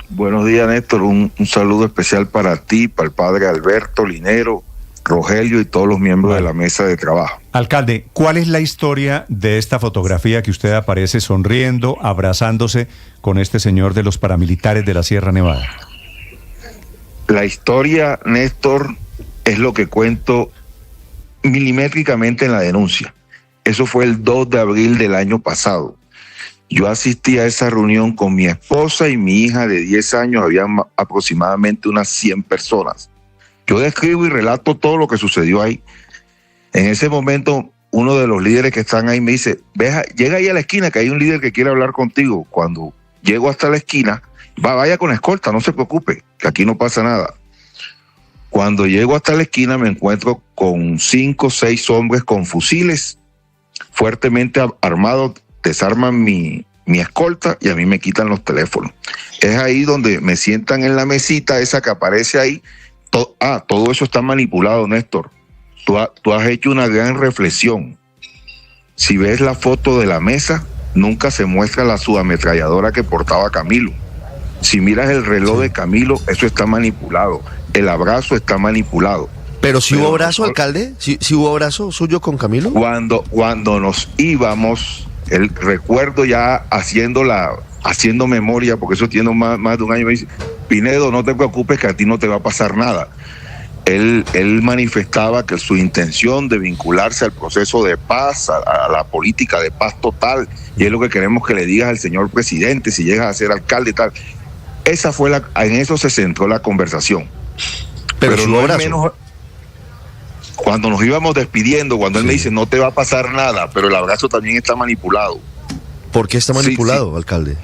Buenos días, Néstor. Un saludo especial para ti, para el padre Alberto, Linero, Rogelio y todos los miembros de la mesa de trabajo. Alcalde, ¿cuál es la historia de esta fotografía que usted aparece sonriendo, abrazándose con este señor de los paramilitares de la Sierra Nevada? La historia, Néstor, es lo que cuento milimétricamente en la denuncia. Eso fue el 2 de abril del año pasado. Yo asistí a esa reunión con mi esposa y mi hija de 10 años, había aproximadamente unas 100 personas. Yo describo y relato todo lo que sucedió ahí. En ese momento, uno de los líderes que están ahí me dice, llega ahí a la esquina que hay un líder que quiere hablar contigo. Cuando llego hasta la esquina, vaya con escolta, no se preocupe, que aquí no pasa nada. Cuando llego hasta la esquina me encuentro con 5 o 6 hombres con fusiles fuertemente armados, desarman mi escolta y a mí me quitan los teléfonos. Es ahí donde me sientan en la mesita esa que aparece ahí. Todo eso está manipulado, Néstor. Tú has hecho una gran reflexión. Si ves la foto de la mesa, nunca se muestra la subametralladora que portaba Camilo. Si miras el reloj de Camilo, eso está manipulado. El abrazo está manipulado. ¿Pero si hubo abrazo, alcalde? ¿Si hubo abrazo suyo con Camilo? Cuando nos íbamos, recuerdo ya haciendo memoria, porque eso tiene más de un año, me dice, Pinedo, no te preocupes que a ti no te va a pasar nada. Él manifestaba que su intención de vincularse al proceso de paz, a la política de paz total, y es lo que queremos que le digas al señor presidente si llegas a ser alcalde y tal. En eso se centró la conversación. Pero no es menos. Cuando nos íbamos despidiendo, cuando él me dice no te va a pasar nada, pero el abrazo también está manipulado. ¿Por qué está manipulado, alcalde?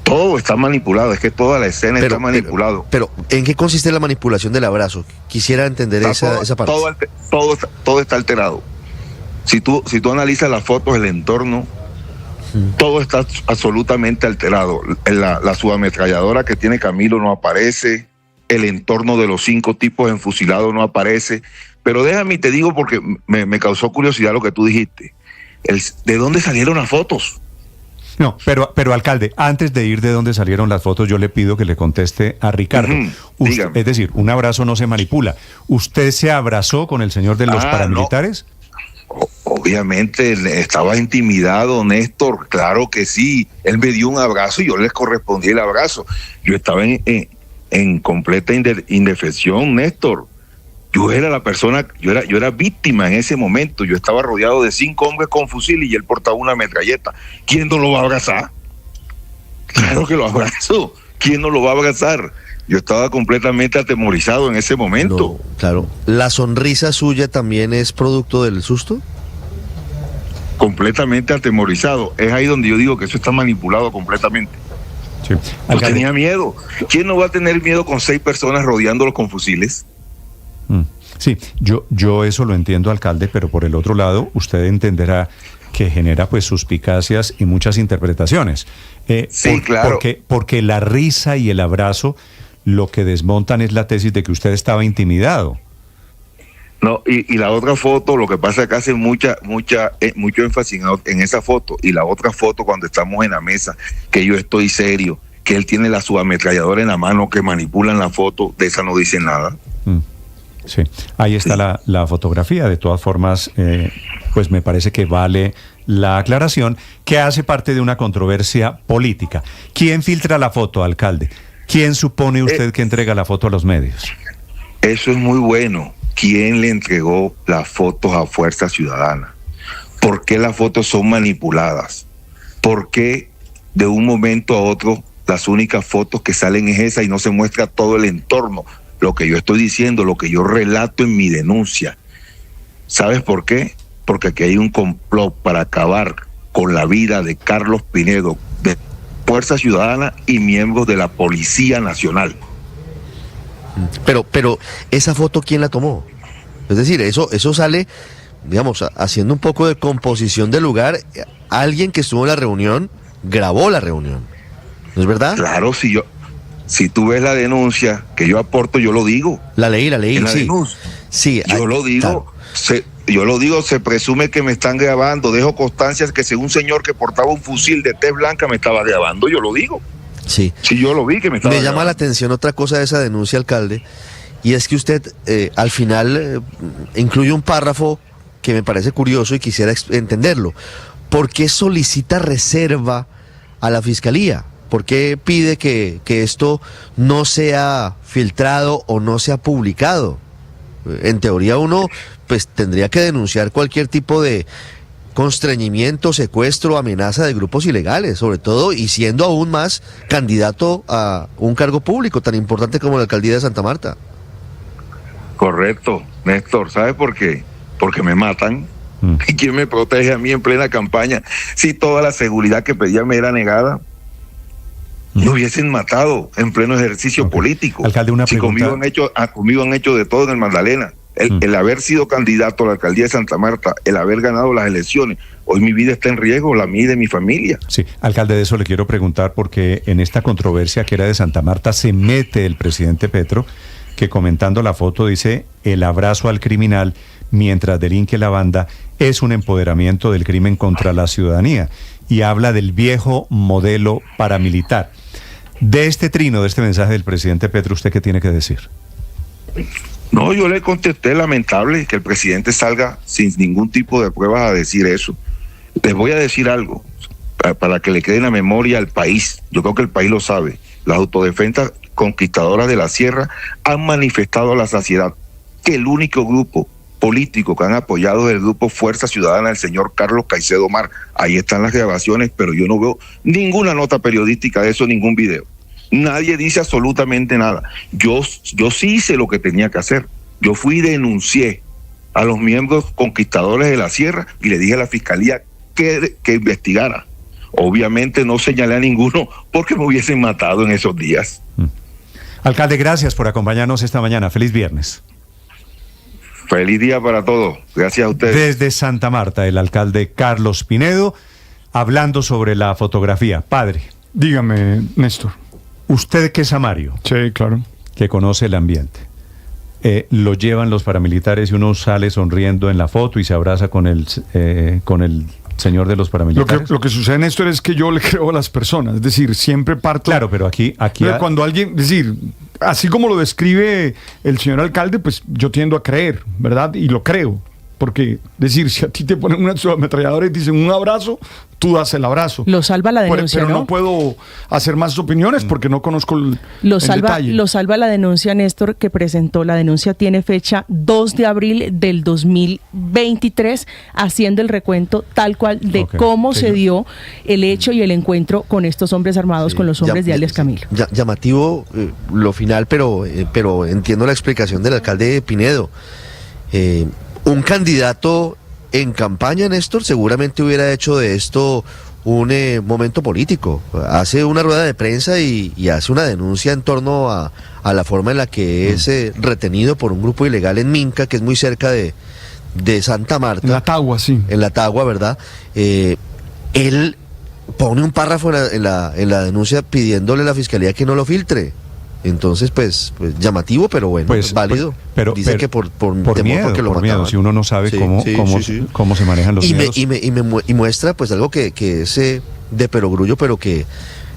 Todo está manipulado, es que toda la escena está manipulado. Pero, ¿en qué consiste la manipulación del abrazo? Quisiera entender esa parte. Todo está alterado. Si tú analizas las fotos, el entorno, todo está absolutamente alterado. La subametralladora que tiene Camilo no aparece, el entorno de los 5 tipos enfusilados no aparece. Pero déjame y te digo porque me causó curiosidad lo que tú dijiste. ¿De dónde salieron las fotos? No, pero alcalde, antes de ir de dónde salieron las fotos, yo le pido que le conteste a Ricardo. Es decir, un abrazo no se manipula. ¿Usted se abrazó con el señor de los paramilitares? No. Obviamente estaba intimidado, Néstor, claro que sí. Él me dio un abrazo y yo le correspondí el abrazo. Yo estaba en completa indefensión, Néstor. Yo era la persona, yo era víctima en ese momento. Yo estaba rodeado de 5 hombres con fusiles y él portaba una metralleta. ¿Quién no lo va a abrazar? Claro que lo abrazo. ¿Quién no lo va a abrazar? Yo estaba completamente atemorizado en ese momento. No, claro. ¿La sonrisa suya también es producto del susto? Completamente atemorizado. Es ahí donde yo digo que eso está manipulado completamente. Sí. Yo tenía miedo. ¿Quién no va a tener miedo con 6 personas rodeándolos con fusiles? Sí, yo eso lo entiendo, alcalde, pero por el otro lado, usted entenderá que genera pues suspicacias y muchas interpretaciones. Sí, claro. Porque la risa y el abrazo lo que desmontan es la tesis de que usted estaba intimidado. No, y la otra foto, lo que pasa es que hace mucho énfasis en esa foto, y la otra foto cuando estamos en la mesa, que yo estoy serio, que él tiene la subametralladora en la mano, que manipulan la foto, de esa no dice nada. Sí, ahí está la fotografía. De todas formas, pues me parece que vale la aclaración, que hace parte de una controversia política. ¿Quién filtra la foto, alcalde? ¿Quién supone usted que entrega la foto a los medios? Eso es muy bueno. ¿Quién le entregó las fotos a Fuerza Ciudadana? ¿Por qué las fotos son manipuladas? ¿Por qué de un momento a otro las únicas fotos que salen es esa y no se muestra todo el entorno? Lo que yo estoy diciendo, lo que yo relato en mi denuncia. ¿Sabes por qué? Porque aquí hay un complot para acabar con la vida de Carlos Pinedo, de Fuerza Ciudadana y miembros de la Policía Nacional. Pero esa foto, ¿quién la tomó? Es decir, eso sale, digamos, haciendo un poco de composición del lugar. Alguien que estuvo en la reunión grabó la reunión, ¿no es verdad? Claro, si tú ves la denuncia que yo aporto, yo lo digo. La leí, sí. Denuncia. Sí, yo lo digo. Se presume que me están grabando. Dejo constancias que un señor que portaba un fusil de tez blanca me estaba grabando. Yo lo digo. Sí. Sí, yo lo vi que me estaba grabando. Llama la atención otra cosa de esa denuncia, alcalde, y es que usted al final incluye un párrafo que me parece curioso y quisiera entenderlo. ¿Por qué solicita reserva a la Fiscalía? ¿Por qué pide que esto no sea filtrado o no sea publicado? En teoría uno pues tendría que denunciar cualquier tipo de constreñimiento, secuestro, amenaza de grupos ilegales, sobre todo y siendo aún más candidato a un cargo público tan importante como la alcaldía de Santa Marta. Correcto, Néstor. ¿Sabes por qué? Porque me matan. ¿Y quién me protege a mí en plena campaña? Si toda la seguridad que pedía me era negada, me hubiesen matado en pleno ejercicio político. Alcalde, una pregunta. Conmigo han hecho de todo en el Magdalena. El haber sido candidato a la alcaldía de Santa Marta, el haber ganado las elecciones, hoy mi vida está en riesgo, la mía y de mi familia. Sí, alcalde, de eso le quiero preguntar, porque en esta controversia que era de Santa Marta se mete el presidente Petro, que comentando la foto dice: el abrazo al criminal mientras delinque la banda es un empoderamiento del crimen contra la ciudadanía, y habla del viejo modelo paramilitar. De este trino, de este mensaje del presidente Petro, ¿usted qué tiene que decir? No, yo le contesté: lamentable que el presidente salga sin ningún tipo de pruebas a decir eso. Les voy a decir algo para que le quede en la memoria al país. Yo creo que el país lo sabe. Las autodefensas conquistadoras de la sierra han manifestado a la saciedad que el único grupo político que han apoyado es el grupo Fuerza Ciudadana del señor Carlos Caicedo Mar. Ahí están las grabaciones, pero yo no veo ninguna nota periodística de eso, ningún video. Nadie dice absolutamente nada. Yo sí hice lo que tenía que hacer. Yo fui y denuncié a los miembros conquistadores de la sierra y le dije a la fiscalía que investigara. Obviamente no señalé a ninguno porque me hubiesen matado en esos días. Alcalde, gracias por acompañarnos esta mañana. Feliz viernes. Feliz día para todos. Gracias a ustedes. Desde Santa Marta, el alcalde Carlos Pinedo, hablando sobre la fotografía. Padre. Dígame, Néstor. Usted que es samario. Sí, claro. Que conoce el ambiente. Lo llevan los paramilitares y uno sale sonriendo en la foto y se abraza con el señor de los paramilitares. Lo que sucede, Néstor, es que yo le creo a las personas. Es decir, siempre parto... Claro, pero aquí cuando alguien... Es decir, así como lo describe el señor alcalde, pues yo tiendo a creer, ¿verdad? Y lo creo. Porque, decir, si a ti te ponen una subametralladora y te dicen un abrazo, tú das el abrazo. Lo salva la denuncia, pero no puedo hacer más opiniones porque no conozco el detalle. Lo salva la denuncia, Néstor, que presentó. La denuncia tiene fecha 2 de abril del 2023, haciendo el recuento tal cual de cómo se dio el hecho y el encuentro con estos hombres armados, con los hombres de alias Camilo. Llamativo lo final, pero entiendo la explicación del alcalde Pinedo. Un candidato en campaña, Néstor, seguramente hubiera hecho de esto un momento político. Hace una rueda de prensa y hace una denuncia en torno a la forma en la que es retenido por un grupo ilegal en Minca, que es muy cerca de Santa Marta. En la Tagua, sí. En la Tagua, ¿verdad? Él pone un párrafo en la denuncia pidiéndole a la fiscalía que no lo filtre. Entonces, pues llamativo, pero bueno, válido. Pero dice que por temor, miedo, porque lo por miedo, mataban. si uno no sabe cómo se manejan los miedos. Y muestra pues algo que es de perogrullo, pero que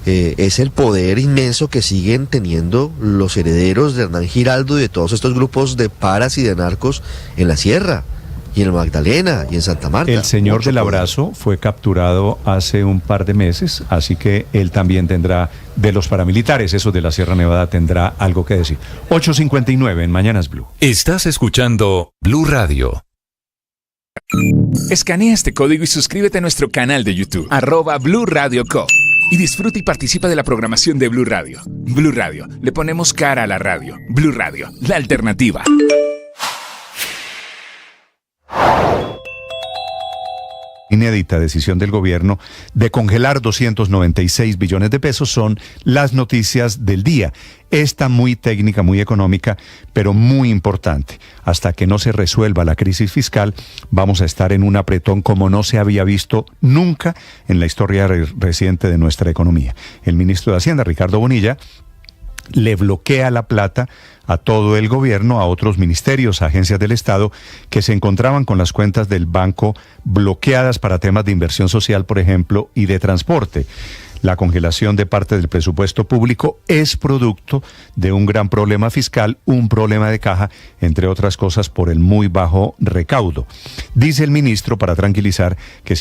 es el poder inmenso que siguen teniendo los herederos de Hernán Giraldo y de todos estos grupos de paras y de narcos en la sierra, y en el Magdalena, y en Santa Marta. El señor del abrazo fue capturado hace un par de meses, así que él también tendrá, de los paramilitares, esos de la Sierra Nevada, tendrá algo que decir. 8:59 en Mañanas Blue. Estás escuchando Blue Radio. Escanea este código y suscríbete a nuestro canal de YouTube, @Blue Radio Co. Y disfruta y participa de la programación de Blue Radio. Blue Radio, le ponemos cara a la radio. Blue Radio, la alternativa. Inédita decisión del gobierno de congelar 296 billones de pesos son las noticias del día. Esta muy técnica, muy económica, pero muy importante. Hasta que no se resuelva la crisis fiscal, vamos a estar en un apretón como no se había visto nunca en la historia reciente de nuestra economía. El ministro de Hacienda, Ricardo Bonilla, le bloquea la plata a todo el gobierno, a otros ministerios, a agencias del Estado que se encontraban con las cuentas del banco bloqueadas para temas de inversión social, por ejemplo, y de transporte. La congelación de parte del presupuesto público es producto de un gran problema fiscal, un problema de caja, entre otras cosas por el muy bajo recaudo. Dice el ministro, para tranquilizar, que se